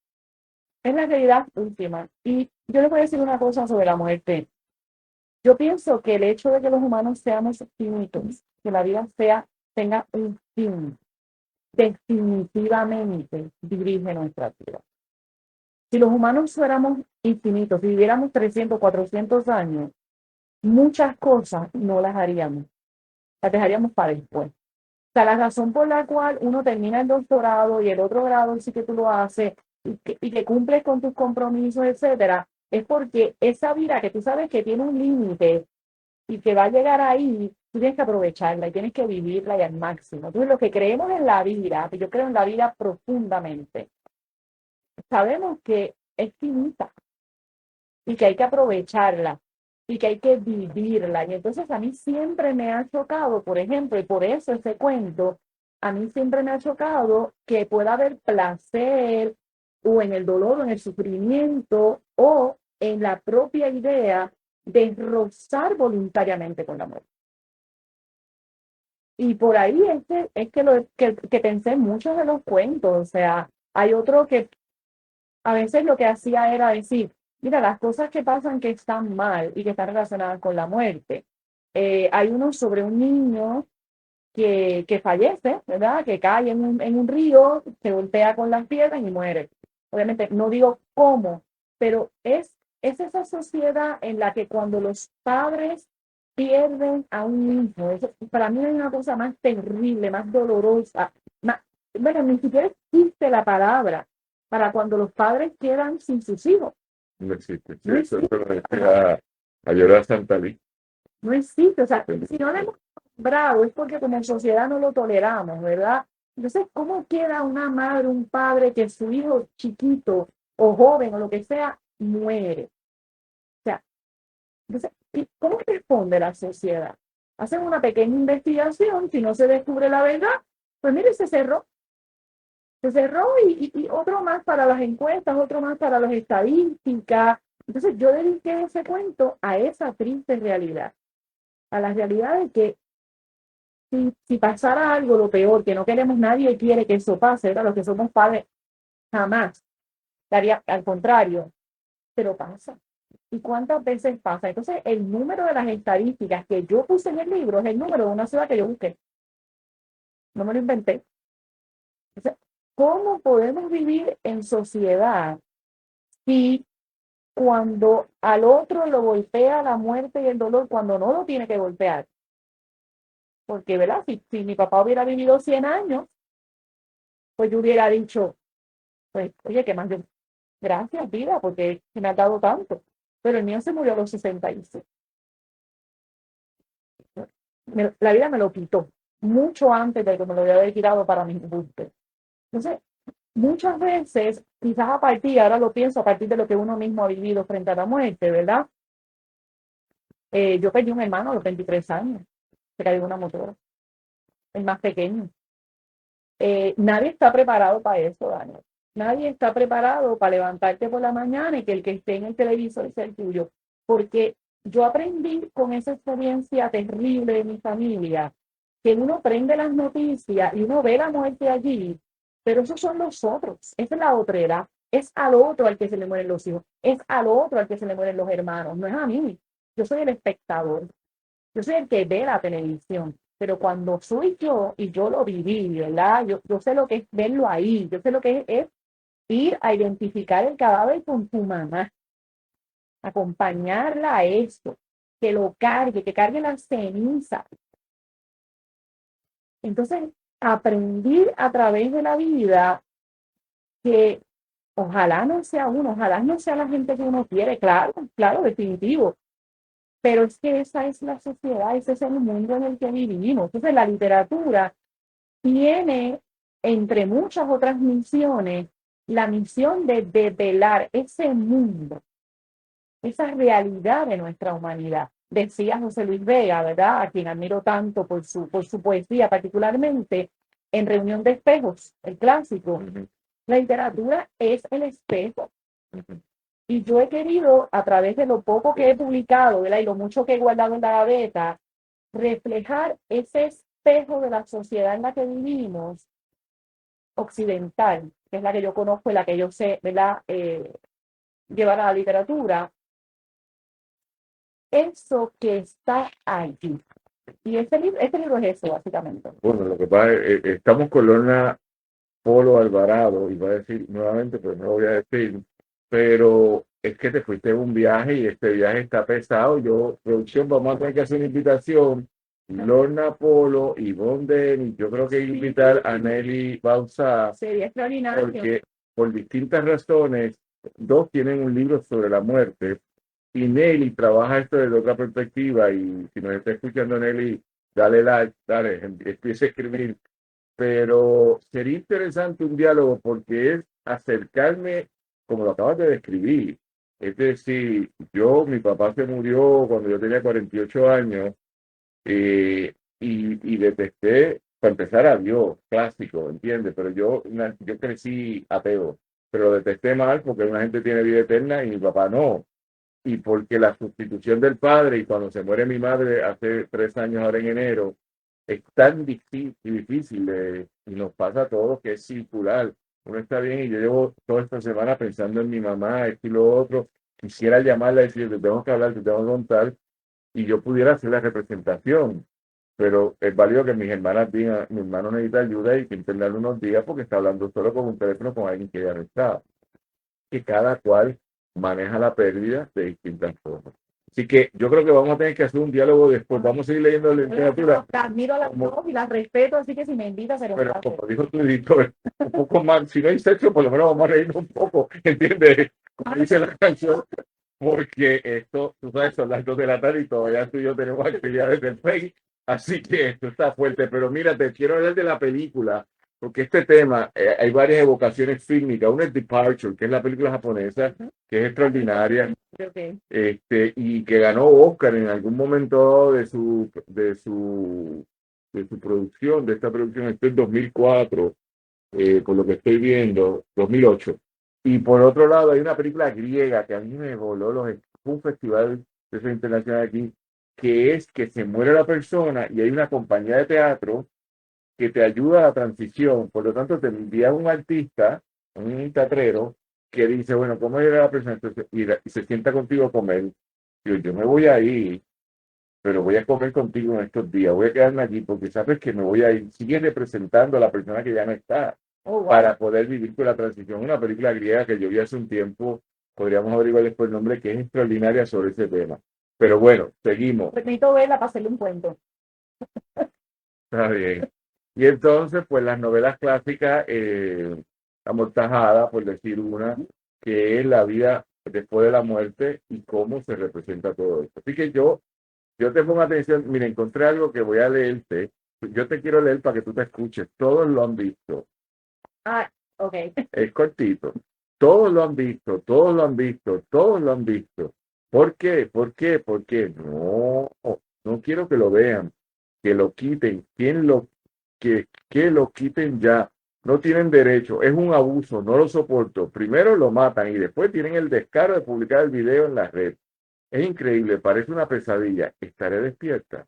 [SPEAKER 2] la realidad última. Y yo les voy a decir una cosa sobre la muerte. Yo pienso que el hecho de que los humanos seamos finitos, que la vida tenga un fin, definitivamente dirige nuestra vida. Si los humanos fuéramos infinitos, si viviéramos 300, 400 años, muchas cosas no las haríamos, las dejaríamos para después. O sea, la razón por la cual uno termina el doctorado y el otro grado sí que tú lo haces y que cumples con tus compromisos, etcétera, es porque esa vida que tú sabes que tiene un límite y que va a llegar ahí, tú tienes que aprovecharla y tienes que vivirla y al máximo. Entonces, los que creemos en la vida, que yo creo en la vida profundamente, sabemos que es finita y que hay que aprovecharla y que hay que vivirla. Y entonces a mí siempre me ha chocado, por ejemplo, y por eso ese cuento, a mí siempre me ha chocado que pueda haber placer o en el dolor o en el sufrimiento o en la propia idea de rozar voluntariamente con la muerte. Y por ahí que pensé en muchos de los cuentos, o sea, hay otro que a veces lo que hacía era decir, mira, las cosas que pasan que están mal y que están relacionadas con la muerte. Hay uno sobre un niño que fallece, ¿verdad? Que cae en un río, se golpea con las piedras y muere. Obviamente, no digo cómo, pero es esa sociedad en la que cuando los padres pierden a un hijo, eso para mí es una cosa más terrible, más dolorosa, más, bueno, ni siquiera existe la palabra para cuando los padres quedan sin sus hijos.
[SPEAKER 1] No existe. Sí,
[SPEAKER 2] No
[SPEAKER 1] eso
[SPEAKER 2] existe.
[SPEAKER 1] lo decía a llorar Santa Lee.
[SPEAKER 2] No existe. O sea, si no lo hemos nombrado es porque como sociedad no lo toleramos, ¿verdad? Entonces, ¿cómo queda una madre, un padre que su hijo chiquito o joven o lo que sea muere? O sea, entonces, ¿cómo responde la sociedad? Hacen una pequeña investigación, si no se descubre la verdad, pues mire, se cerró. Se cerró y otro más para las encuestas, otro más para las estadísticas. Entonces, yo dediqué ese cuento a esa triste realidad, a la realidad de que si pasara algo, lo peor, que no queremos, nadie quiere que eso pase, ¿verdad? Los que somos padres, jamás daría, al contrario, pero pasa. ¿Y cuántas veces pasa? Entonces, el número de las estadísticas que yo puse en el libro es el número de una ciudad que yo busqué. No me lo inventé. Entonces, ¿cómo podemos vivir en sociedad si cuando al otro lo golpea la muerte y el dolor, cuando no lo tiene que golpear? Porque, ¿verdad? Si mi papá hubiera vivido 100 años, pues yo hubiera dicho, pues, oye, ¿qué más? Gracias, vida, porque me ha dado tanto. Pero el mío se murió a los 66. La vida me lo quitó mucho antes de que me lo hubiera tirado para mi gusto. Entonces, muchas veces, quizás ahora lo pienso a partir de lo que uno mismo ha vivido frente a la muerte, ¿verdad? Yo perdí un hermano a los 23 años, se cayó una motora, el más pequeño. Nadie está preparado para eso, Daniel. Nadie está preparado para levantarte por la mañana y que el que esté en el televisor sea el tuyo. Porque yo aprendí con esa experiencia terrible de mi familia, que uno prende las noticias y uno ve la muerte allí Pero esos son los otros, esa es la otredad, es al otro al que se le mueren los hijos, es al otro al que se le mueren los hermanos, no es a mí. Yo soy el espectador, yo soy el que ve la televisión, pero cuando soy yo y yo lo viví, ¿verdad? Yo sé lo que es verlo ahí, yo sé lo que es ir a identificar el cadáver con tu mamá, acompañarla a esto, que lo cargue, que cargue la ceniza. Entonces, aprendí a través de la vida que ojalá no sea uno, ojalá no sea la gente que uno quiere, claro, claro, definitivo, pero es que esa es la sociedad, ese es el mundo en el que vivimos. Entonces, la literatura tiene, entre muchas otras misiones, la misión de develar ese mundo, esa realidad de nuestra humanidad. Decía José Luis Vega, ¿verdad? A quien admiro tanto por su poesía, particularmente en Reunión de Espejos, el clásico. La literatura es el espejo. Y yo he querido, a través de lo poco que he publicado, ¿verdad? Y lo mucho que he guardado en la gaveta, reflejar ese espejo de la sociedad en la que vivimos, occidental, que es la que yo conozco y la que yo sé, ¿verdad? Llevar a la literatura, eso que está allí. Y este libro es eso, básicamente.
[SPEAKER 1] Bueno, lo que pasa es estamos con Lorna Polo Alvarado, y voy a decir nuevamente, pero no lo voy a decir, pero es que te fuiste en un viaje y este viaje está pesado. Yo, producción, vamos a tener que hacer una invitación. Lorna Polo, Ivonne Denis, yo creo que hay que invitar a Nelly Bauzá,
[SPEAKER 2] Sería extraordinario.
[SPEAKER 1] porque por distintas razones, dos tienen un libro sobre la muerte y Nelly trabaja esto desde otra perspectiva. Y si nos está escuchando Nelly, dale like, dale, empiece a escribir. Pero sería interesante un diálogo porque es acercarme, como lo acabas de describir. Es decir, mi papá se murió cuando yo tenía 48 años, y detesté, para empezar, a Dios, clásico, ¿entiendes? Pero yo crecí ateo, pero lo detesté mal porque una gente tiene vida eterna y mi papá no. Y porque la sustitución del padre, y cuando se muere mi madre hace 3 años ahora en enero, es tan difícil y nos pasa a todos que es circular. Uno está bien y yo llevo toda esta semana pensando en mi mamá, esto y lo otro. Quisiera llamarla y decir, te tengo que hablar, te tengo que contar, y yo pudiera hacer la representación. Pero es válido que mis hermanas digan, mi hermano necesita ayuda y que internarle unos días porque está hablando solo con un teléfono con alguien que ya no está. Que cada cual maneja la pérdida de distintas formas. Así que yo creo que vamos a tener que hacer un diálogo después. Vamos a seguir leyendo la literatura.
[SPEAKER 2] La admiro a las dos y las respeto, así que si me invitas, será un
[SPEAKER 1] Pero
[SPEAKER 2] placer.
[SPEAKER 1] como dijo tu editor, un poco más, si no hay sexo, por lo menos vamos a reírnos un poco, ¿entiendes? Como dice la canción, porque esto, tú sabes, son las 2 de la tarde y todavía tú y yo tenemos actividades del FEI, así que esto está fuerte. Pero mira, te quiero hablar de la película, porque este tema, hay varias evocaciones fílmicas. Una es Departure, que es la película japonesa, que es extraordinaria,
[SPEAKER 2] Okay.
[SPEAKER 1] y que ganó Oscar en algún momento de su producción, de esta producción. Esto es 2004, por lo que estoy viendo, 2008. Y por otro lado, hay una película griega que a mí me voló fue un festival de eso internacional aquí, que es que se muere la persona y hay una compañía de teatro que te ayuda a la transición. Por lo tanto, te envía un artista, un teatrero, que dice, bueno, ¿cómo llega la persona? Entonces, y se sienta contigo a comer. Yo me voy a ir, pero voy a comer contigo en estos días, voy a quedarme aquí porque sabes que me voy a ir. Sigue representando a la persona que ya no está, para poder vivir con la transición. Una película griega que yo vi hace un tiempo, podríamos averiguar después el nombre, que es extraordinaria sobre ese tema. Pero bueno, seguimos.
[SPEAKER 2] Necesito verla para hacerle un cuento.
[SPEAKER 1] Está bien. Y entonces, pues las novelas clásicas, amortajada, por decir una, que es la vida después de la muerte y cómo se representa todo esto. Así que yo te pongo atención. Mira, encontré algo que voy a leerte. Yo te quiero leer para que tú te escuches. Todos lo han visto.
[SPEAKER 2] Ah, ok.
[SPEAKER 1] Es cortito. Todos lo han visto, todos lo han visto, todos lo han visto. ¿Por qué? ¿Por qué? Porque no quiero que lo vean, que lo quiten. Que lo quiten ya. No tienen derecho, es un abuso, no lo soporto. Primero lo matan y después tienen el descaro de publicar el video en la red. Es increíble, parece una pesadilla. Estaré despierta.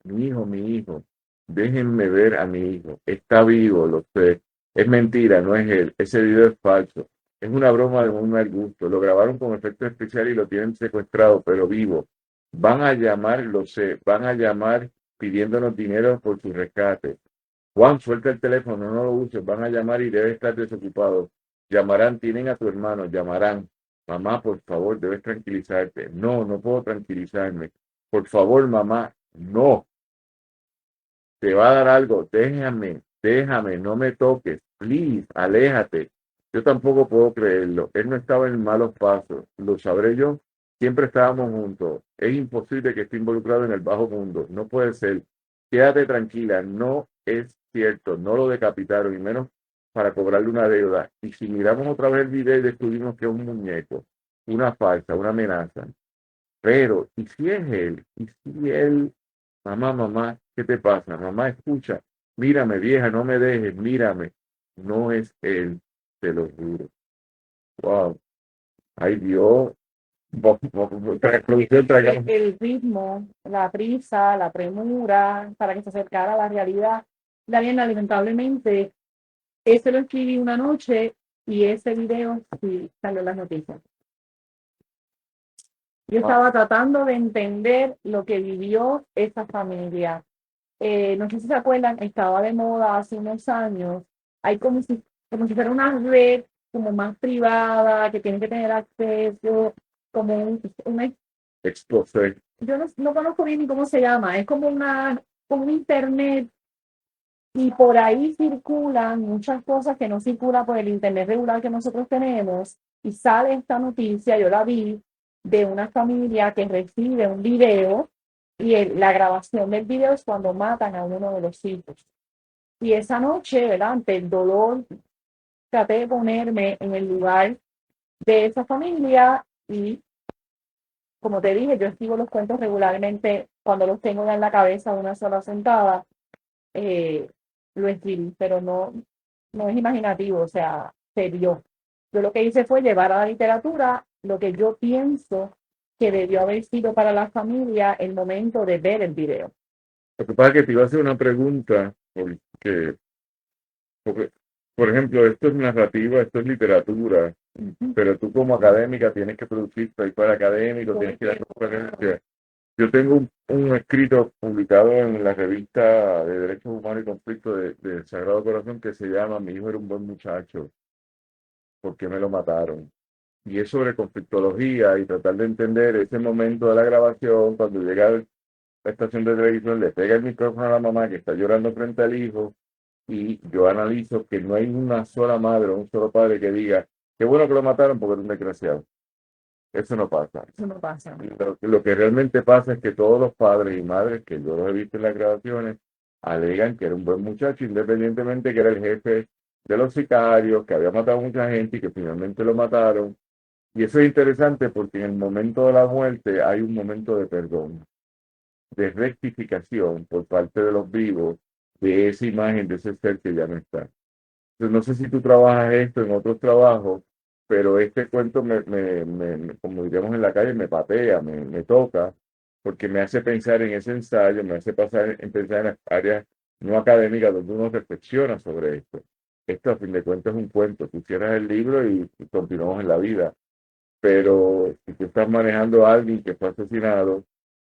[SPEAKER 1] Mi hijo, déjenme ver a mi hijo. Está vivo, lo sé. Es mentira, no es él. Ese video es falso. Es una broma de muy mal gusto. Lo grabaron con efectos especiales y lo tienen secuestrado, pero vivo. Van a llamar, lo sé, van a llamar pidiéndonos dinero por su rescate. Juan, suelta el teléfono, no lo uses. Van a llamar y debe estar desocupado. Llamarán, tienen a tu hermano, llamarán. Mamá, por favor, debes tranquilizarte. No, no puedo tranquilizarme. Por favor, mamá, no. Te va a dar algo, déjame, no me toques, please, aléjate. Yo tampoco puedo creerlo. Él no estaba en malos pasos, lo sabré yo. Siempre estábamos juntos. Es imposible que esté involucrado en el bajo mundo. No puede ser. Quédate tranquila, no es cierto. No lo decapitaron, y menos para cobrarle una deuda. Y si miramos otra vez el video y descubrimos que es un muñeco, una farsa, una amenaza. Pero, ¿y si es él? ¿Y si él? Mamá, ¿qué te pasa? Mamá, escucha, mírame, vieja, no me dejes, mírame. No es él, te lo juro. Wow. Ay, Dios. Producción, traigamos.
[SPEAKER 2] El ritmo, la prisa, la premura para que se acercara a la realidad. Daniela, lamentablemente, ese lo escribí una noche y ese video sí salió en las noticias. Yo estaba tratando de entender lo que vivió esa familia. No sé si se acuerdan, estaba de moda hace unos años. Hay como si fuera una red como más privada, que tiene que tener acceso, como una
[SPEAKER 1] Exposé.
[SPEAKER 2] yo no conozco bien ni cómo se llama, es como un internet y por ahí circulan muchas cosas que no circulan por el internet regular que nosotros tenemos y sale esta noticia, yo la vi, de una familia que recibe un video y la grabación del video es cuando matan a uno de los hijos. Y esa noche, ¿verdad? Ante el dolor, traté de ponerme en el lugar de esa familia y como te dije, yo escribo los cuentos regularmente cuando los tengo ya en la cabeza una sola sentada, eh, lo escribí, pero no es imaginativo, o sea, se dio. Yo lo que hice fue llevar a la literatura lo que yo pienso que debió haber sido para la familia el momento de ver el video.
[SPEAKER 1] Lo que pasa es que te iba a hacer una pregunta, porque, por ejemplo, esto es narrativa, esto es literatura, pero tú como académica tienes que producir para académico, tienes que dar conferencias. Yo tengo un escrito publicado en la revista de Derechos Humanos y Conflicto de Sagrado Corazón que se llama Mi hijo era un buen muchacho, ¿por qué me lo mataron? Y es sobre conflictología y tratar de entender ese momento de la grabación, cuando llega a la estación de televisión, le pega el micrófono a la mamá que está llorando frente al hijo, y yo analizo que no hay una sola madre o un solo padre que diga, qué bueno que lo mataron porque es un desgraciado. Eso no pasa.
[SPEAKER 2] Eso no pasa.
[SPEAKER 1] Lo que realmente pasa es que todos los padres y madres que yo los he visto en las grabaciones alegan que era un buen muchacho, independientemente que era el jefe de los sicarios, que había matado a mucha gente y que finalmente lo mataron. Y eso es interesante porque en el momento de la muerte hay un momento de perdón, de rectificación por parte de los vivos de esa imagen, de ese ser que ya no está. Entonces, no sé si tú trabajas esto en otros trabajos, pero este cuento, como diríamos en la calle, me patea, me toca, porque me hace pensar en ese ensayo, me hace pensar en las áreas no académicas donde uno reflexiona sobre esto. Esto, a fin de cuentas, es un cuento. Tú cierras el libro y continuamos en la vida. Pero si tú estás manejando a alguien que fue asesinado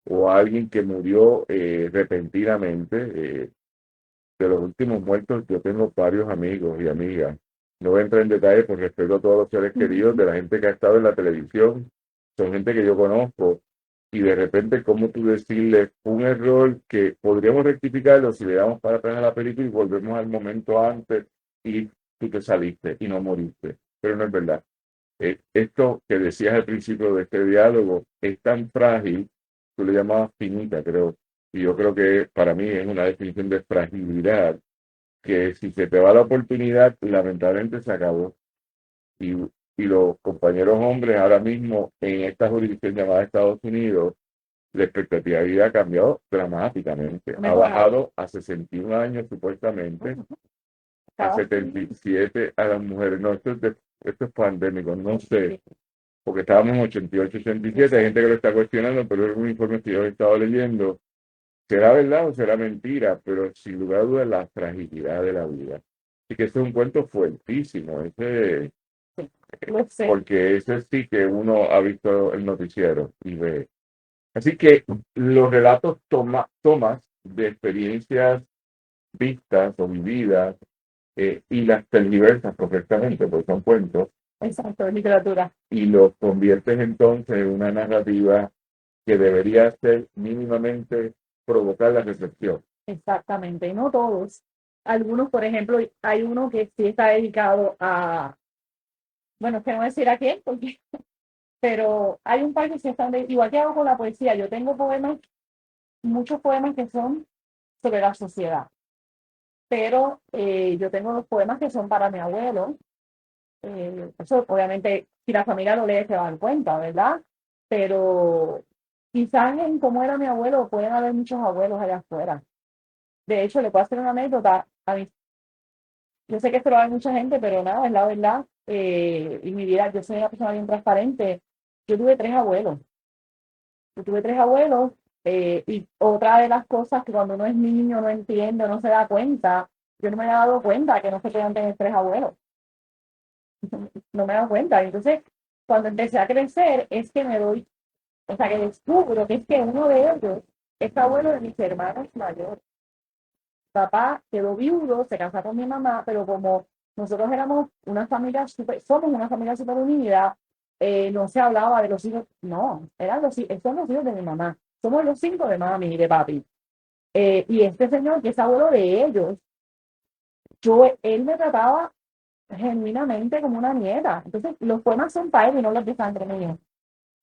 [SPEAKER 1] o a alguien que murió repentinamente, de los últimos muertos, yo tengo varios amigos y amigas. No voy a entrar en detalle por respeto a todos los seres queridos de la gente que ha estado en la televisión. Son gente que yo conozco. Y de repente, ¿cómo tú decirle un error que podríamos rectificarlo si le damos para atrás a la película y volvemos al momento antes y tú te saliste y no moriste? Pero no es verdad. Esto que decías al principio de este diálogo es tan frágil, tú le llamabas finita, creo, y yo creo que para mí es una definición de fragilidad, que si se te va la oportunidad, lamentablemente se acabó. Y, y los compañeros hombres ahora mismo en esta jurisdicción llamada Estados Unidos, la expectativa de vida ha cambiado dramáticamente. Ha bajado a 61 años supuestamente, a 77 a las mujeres. No, esto es pandémico, no sé, porque estábamos en 88, 87, hay gente que lo está cuestionando, pero es un informe que yo he estado leyendo. ¿Será verdad o será mentira? Pero sin lugar a dudas la fragilidad de la vida. Y que ese es un cuento fuertísimo, ese,
[SPEAKER 2] Lo sé.
[SPEAKER 1] porque ese sí que uno ha visto el noticiero y ve. Así que los relatos tomas de experiencias vistas o vividas y las tergiversas correctamente, porque son cuentos,
[SPEAKER 2] Exacto, literatura.
[SPEAKER 1] y los conviertes entonces en una narrativa que debería ser mínimamente provocar la reflexión.
[SPEAKER 2] Exactamente, y no todos. Algunos, por ejemplo, hay uno que sí está dedicado a, bueno, que no decir a quién, porque, pero hay un par que sí están, igual que hago con la poesía, yo tengo poemas, muchos poemas que son sobre la sociedad, pero yo tengo los poemas que son para mi abuelo. Eso obviamente, si la familia lo lee, se dan cuenta, ¿verdad? Pero quizás en cómo era mi abuelo, pueden haber muchos abuelos allá afuera. De hecho, le puedo hacer una anécdota. A mí, yo sé que esto lo ve mucha gente, pero nada, es la verdad. En mi vida, yo soy una persona bien transparente. Yo tuve tres abuelos. Yo tuve tres abuelos. Y otra de las cosas que cuando uno es niño no entiende, no se da cuenta, yo no me he dado cuenta que no se pueden tener tres abuelos. No me he dado cuenta. Entonces, cuando empecé a crecer, es que me doy, o sea, que descubro que es que uno de ellos es abuelo de mis hermanos mayores. Papá quedó viudo, se casó con mi mamá, pero como nosotros éramos una familia super, somos una familia súper unida, no se hablaba de los hijos, no, son los hijos de mi mamá, somos los cinco de mami y de papi. Y este señor, que es abuelo de ellos, él me trataba genuinamente como una nieta. Entonces, los poemas son para él y no los de sangre mío.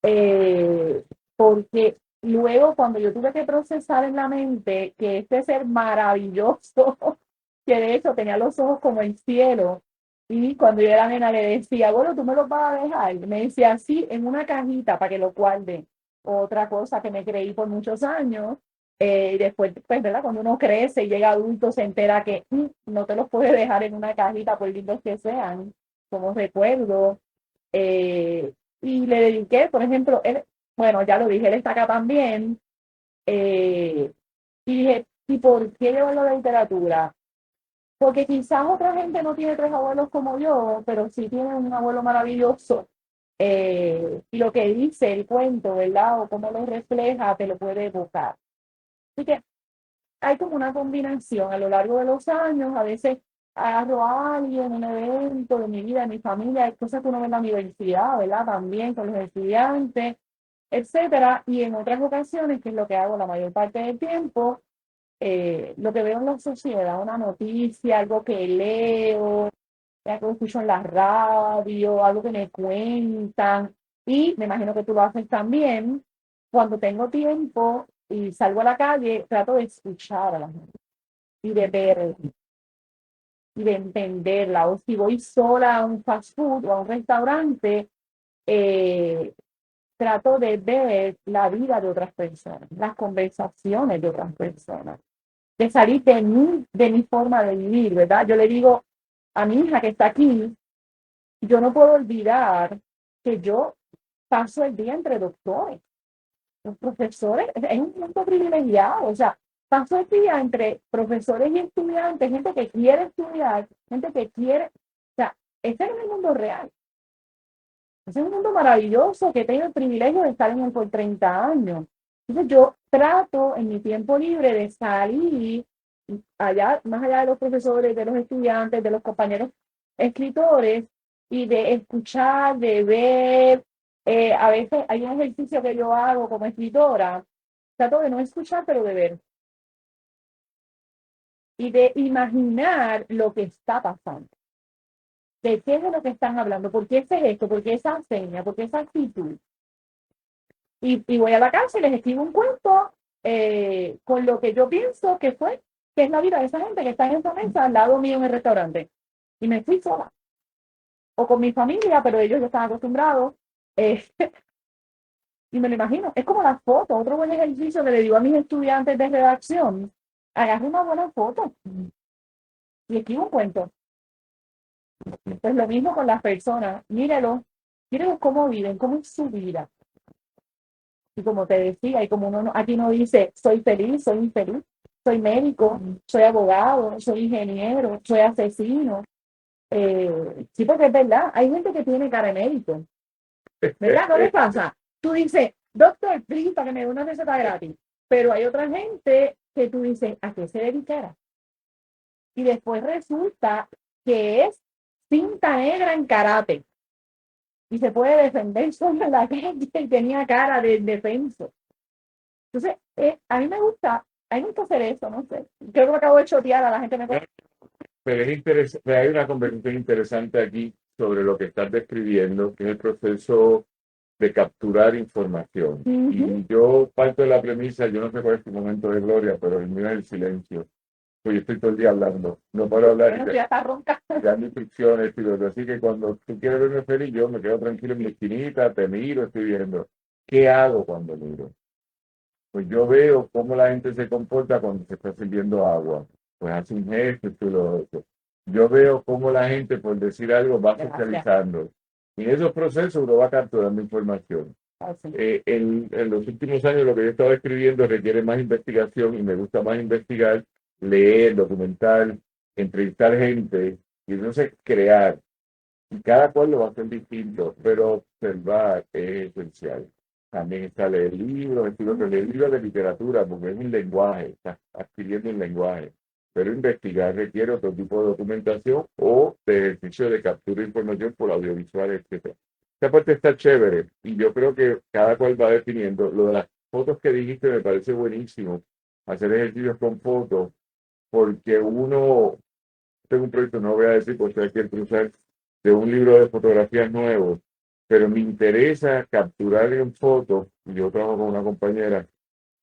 [SPEAKER 2] Eh, Porque luego cuando yo tuve que procesar en la mente que este ser maravilloso, que de hecho tenía los ojos como el cielo, y cuando yo era nena le decía, bueno, tú me los vas a dejar, me decía así en una cajita para que lo guarde. Otra cosa que me creí por muchos años, y después, pues, ¿verdad? Cuando uno crece y llega adulto, se entera que no te los puede dejar en una cajita por lindos que sean, como recuerdo. Eh, y le dediqué, por ejemplo, él, bueno, ya lo dije, él está acá también. eh, y dije, ¿y por qué llevarlo a la literatura? Porque quizás otra gente no tiene tres abuelos como yo, pero sí tiene un abuelo maravilloso. Y lo que dice el cuento, ¿verdad? O cómo lo refleja, te lo puede evocar. Así que hay como una combinación a lo largo de los años. A veces agarro a alguien, un evento de mi vida, de mi familia, hay cosas que uno ve en la universidad, ¿verdad? También con los estudiantes, etcétera. Y en otras ocasiones, que es lo que hago la mayor parte del tiempo, lo que veo en la sociedad, una noticia, algo que leo, algo que escucho en la radio, algo que me cuentan. Y me imagino que tú lo haces también. Cuando tengo tiempo y salgo a la calle, trato de escuchar a la gente y de ver y de entenderla. O si voy sola a un fast food o a un restaurante, eh, trato de ver la vida de otras personas, las conversaciones de otras personas, de salir de mi forma de vivir, ¿verdad? Yo le digo a mi hija que está aquí, yo no puedo olvidar que yo paso el día entre doctores. Los profesores, es un mundo privilegiado, o sea, paso el día entre profesores y estudiantes, gente que quiere estudiar, gente que quiere, o sea, este es el mundo real. Es un mundo maravilloso que tengo el privilegio de estar en él por 30 años. Entonces yo trato en mi tiempo libre de salir allá, más allá de los profesores, de los estudiantes, de los compañeros escritores, y de escuchar, de ver. A veces hay un ejercicio que yo hago como escritora, trato de no escuchar, pero de ver y de imaginar lo que está pasando. ¿De qué es de lo que están hablando? ¿Por qué ese gesto? ¿Por qué esa seña? ¿Por qué esa actitud? Y voy a la casa y les escribo un cuento con lo que yo pienso que fue, que es la vida de esa gente que está en esa mesa al lado mío en el restaurante. Y me fui sola. O con mi familia, pero ellos ya están acostumbrados. Eh, y me lo imagino. Es como la foto. Otro buen ejercicio que le digo a mis estudiantes de redacción. Agarra una buena foto y escribo un cuento. Pues lo mismo con las personas. Mírelo cómo viven, cómo es su vida. Y como te decía, y como uno aquí no dice soy feliz, soy infeliz, soy médico, soy abogado, soy ingeniero, soy asesino. Sí, porque es verdad, hay gente que tiene cara de médico, ¿verdad? ¿No les pasa? Tú dices, doctor, please, para que me dé una receta gratis. Pero hay otra gente que tú dices, ¿a qué se dedicará? Y después resulta que es cinta negra en karate y se puede defender sobre la calle y tenía cara de defenso. Entonces, a mí me gusta hacer eso, no sé. Creo que me acabo de chotear a la gente.
[SPEAKER 1] Pero es interesante, hay una conversación interesante aquí sobre lo que estás describiendo, que es el proceso de capturar información. Y yo parto de la premisa, yo no sé cuál es tu momento de gloria, pero el mío es el silencio. Pues yo estoy todo el día hablando, no puedo hablar.
[SPEAKER 2] Bueno, ya está ronca.
[SPEAKER 1] Dando instrucciones y todo. Así que cuando tú quieres verme feliz, yo me quedo tranquilo en mi esquinita, te miro, estoy viendo. ¿Qué hago cuando miro? Pues yo veo cómo la gente se comporta cuando se está sirviendo agua. Pues hace un gesto, tú lo otro. Yo veo cómo la gente, por decir algo, va socializando. Y en esos procesos uno va capturando información. En los últimos años lo que yo he estado escribiendo requiere más investigación y me gusta más investigar, leer, documentar, entrevistar gente y entonces crear. Y cada cual lo va a hacer distinto, pero observar es esencial. También está leer libros, leer libros de literatura, porque es un lenguaje, está adquiriendo un lenguaje. Pero investigar requiere otro tipo de documentación o de ejercicio de captura de información por audiovisual, etc. Esta parte está chévere y yo creo que cada cual va definiendo. Lo de las fotos que dijiste me parece buenísimo, hacer ejercicios con fotos, porque uno, tengo un proyecto, no voy a decir porque hay que cruzar, de un libro de fotografías nuevo, pero me interesa capturar en fotos, y yo trabajo con una compañera,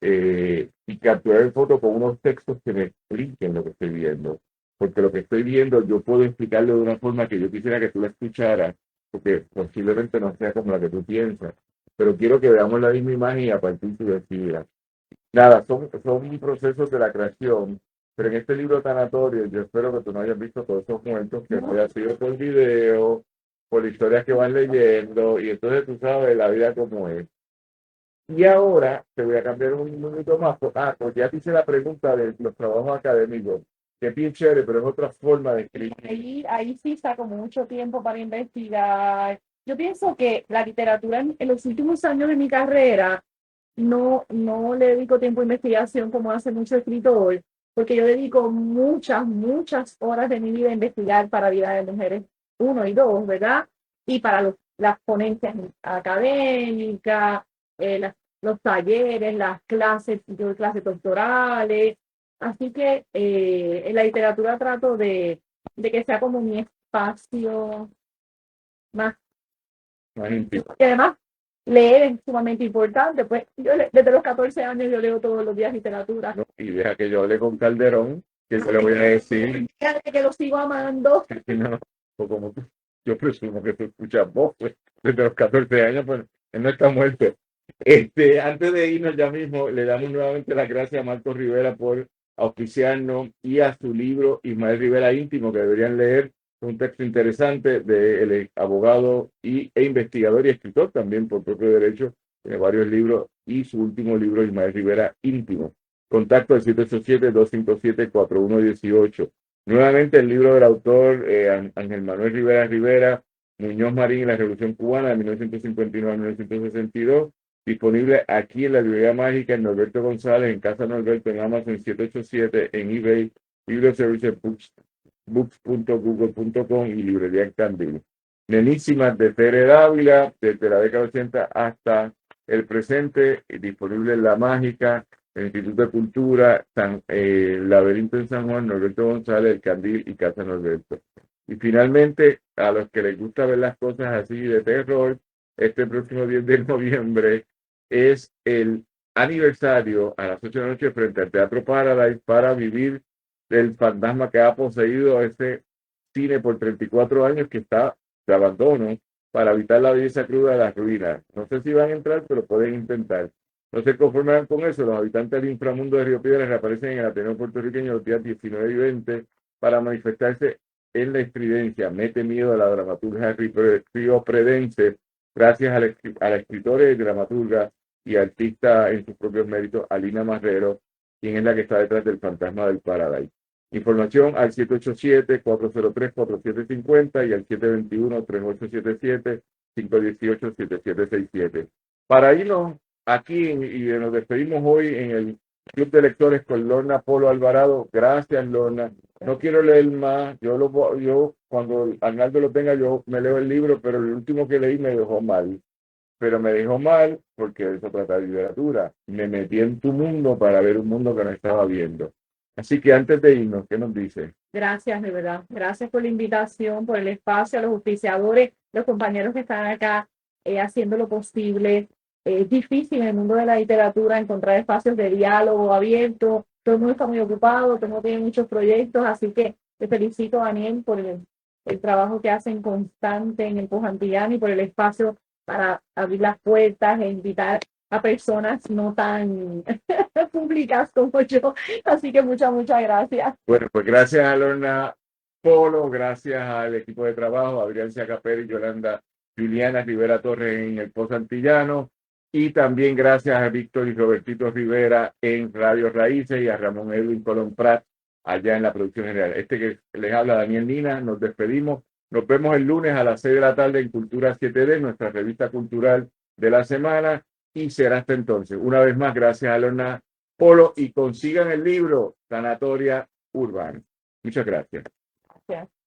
[SPEAKER 1] y capturar en foto con unos textos que me expliquen lo que estoy viendo. Porque lo que estoy viendo yo puedo explicarlo de una forma que yo quisiera que tú la escucharas, porque posiblemente no sea como la que tú piensas, pero quiero que veamos la misma imagen y a partir de decidas. Nada, son procesos de la creación, pero en este libro tanatorio yo espero que tú no hayas visto todos esos momentos que no haya sido por video, por historias que van leyendo, y entonces tú sabes la vida como es. Y ahora te voy a cambiar un minuto más. Pues ya te hice la pregunta de los trabajos académicos, que es bien chévere, pero es otra forma de escribir.
[SPEAKER 2] Ahí sí saco mucho tiempo para investigar. Yo pienso que la literatura en los últimos años de mi carrera no le dedico tiempo a investigación como hace mucho escritor, porque yo dedico muchas horas de mi vida a investigar para Vida de Mujeres 1 y 2, ¿verdad? Y para las ponencias académicas, los talleres, las clases, yo doy clases doctorales. Así que en la literatura trato de que sea como mi espacio más
[SPEAKER 1] íntimo.
[SPEAKER 2] y además, leer es sumamente importante. Pues yo desde los 14 años yo leo todos los días literatura.
[SPEAKER 1] ¿No? Y deja que yo hable con Calderón, que se lo voy a decir.
[SPEAKER 2] Que lo sigo amando.
[SPEAKER 1] No, o como tú, yo presumo que tú escuchas voz, pues, desde los 14 años, pues él no está muerto. Antes de irnos ya mismo, le damos nuevamente las gracias a Marco Rivera por auspiciarnos y a su libro Ismael Rivera Íntimo, que deberían leer. Un texto interesante del abogado e investigador y escritor también por propio derecho. Tiene varios libros y su último libro, Ismael Rivera Íntimo. Contacto al 787-257-4118. Nuevamente el libro del autor Ángel Manuel Rivera Rivera, Muñoz Marín y la Revolución Cubana de 1959 a 1962, disponible aquí en la librería mágica en Norberto González, en Casa Norberto, en Amazon 787, en eBay, Libroservice books.google.com y librería en Candil. Nenísimas de Tere Dávila, desde la década 80 hasta el presente, disponible en La Mágica, el Instituto de Cultura, Laberinto en San Juan, Norberto González, El Candil y Casa Norberto. Y finalmente, a los que les gusta ver las cosas así de terror, este próximo 10 de noviembre es el aniversario a las 8 de la noche frente al Teatro Paradise para vivir del fantasma que ha poseído ese cine por 34 años que está de abandono para evitar la belleza cruda de las ruinas. No sé si van a entrar, pero pueden intentar. No se conformarán con eso, los habitantes del inframundo de Río Piedras reaparecen en el Ateneo puertorriqueño los días 19 y 20 para manifestarse en la estridencia. Mete miedo a la dramaturgia riopredense, gracias a la escritora y dramaturga y artista en sus propios méritos, Alina Marrero, quién es la que está detrás del fantasma del Paradise. Información al 787-403-4750 y al 721-3877-518-7767. Para irnos aquí y nos despedimos hoy en el Club de Lectores con Lorna Polo Alvarado. Gracias, Lorna. No quiero leer más. Yo cuando Arnaldo lo tenga, yo me leo el libro, pero el último que leí me dejó mal. Pero me dejó mal porque de eso trata de literatura. Me metí en tu mundo para ver un mundo que no estaba viendo. Así que antes de irnos, ¿qué nos dice?
[SPEAKER 2] Gracias, de verdad. Gracias por la invitación, por el espacio, a los auspiciadores, los compañeros que están acá haciendo lo posible. Es difícil en el mundo de la literatura encontrar espacios de diálogo abierto. Todo el mundo está muy ocupado, todo el mundo tiene muchos proyectos, así que te felicito, Daniel, por el trabajo que hacen constante en el Pujantillán y por el espacio para abrir las puertas e invitar a personas no tan públicas como yo. Así que muchas gracias.
[SPEAKER 1] Bueno, pues gracias a Lorna Polo, gracias al equipo de trabajo, Adrián Capelli, Yolanda Juliana Rivera Torres en el Pozo Antillano, y también gracias a Víctor y Robertito Rivera en Radio Raíces y a Ramón Edwin Colón Prat allá en la producción general. Este que les habla, Daniel Nina, nos despedimos. Nos vemos el lunes a las 6 de la tarde en Cultura 7D, nuestra revista cultural de la semana, y será hasta entonces. Una vez más, gracias a Lorna Polo, y consigan el libro Sanatoria Urbana. Muchas gracias.
[SPEAKER 2] Gracias.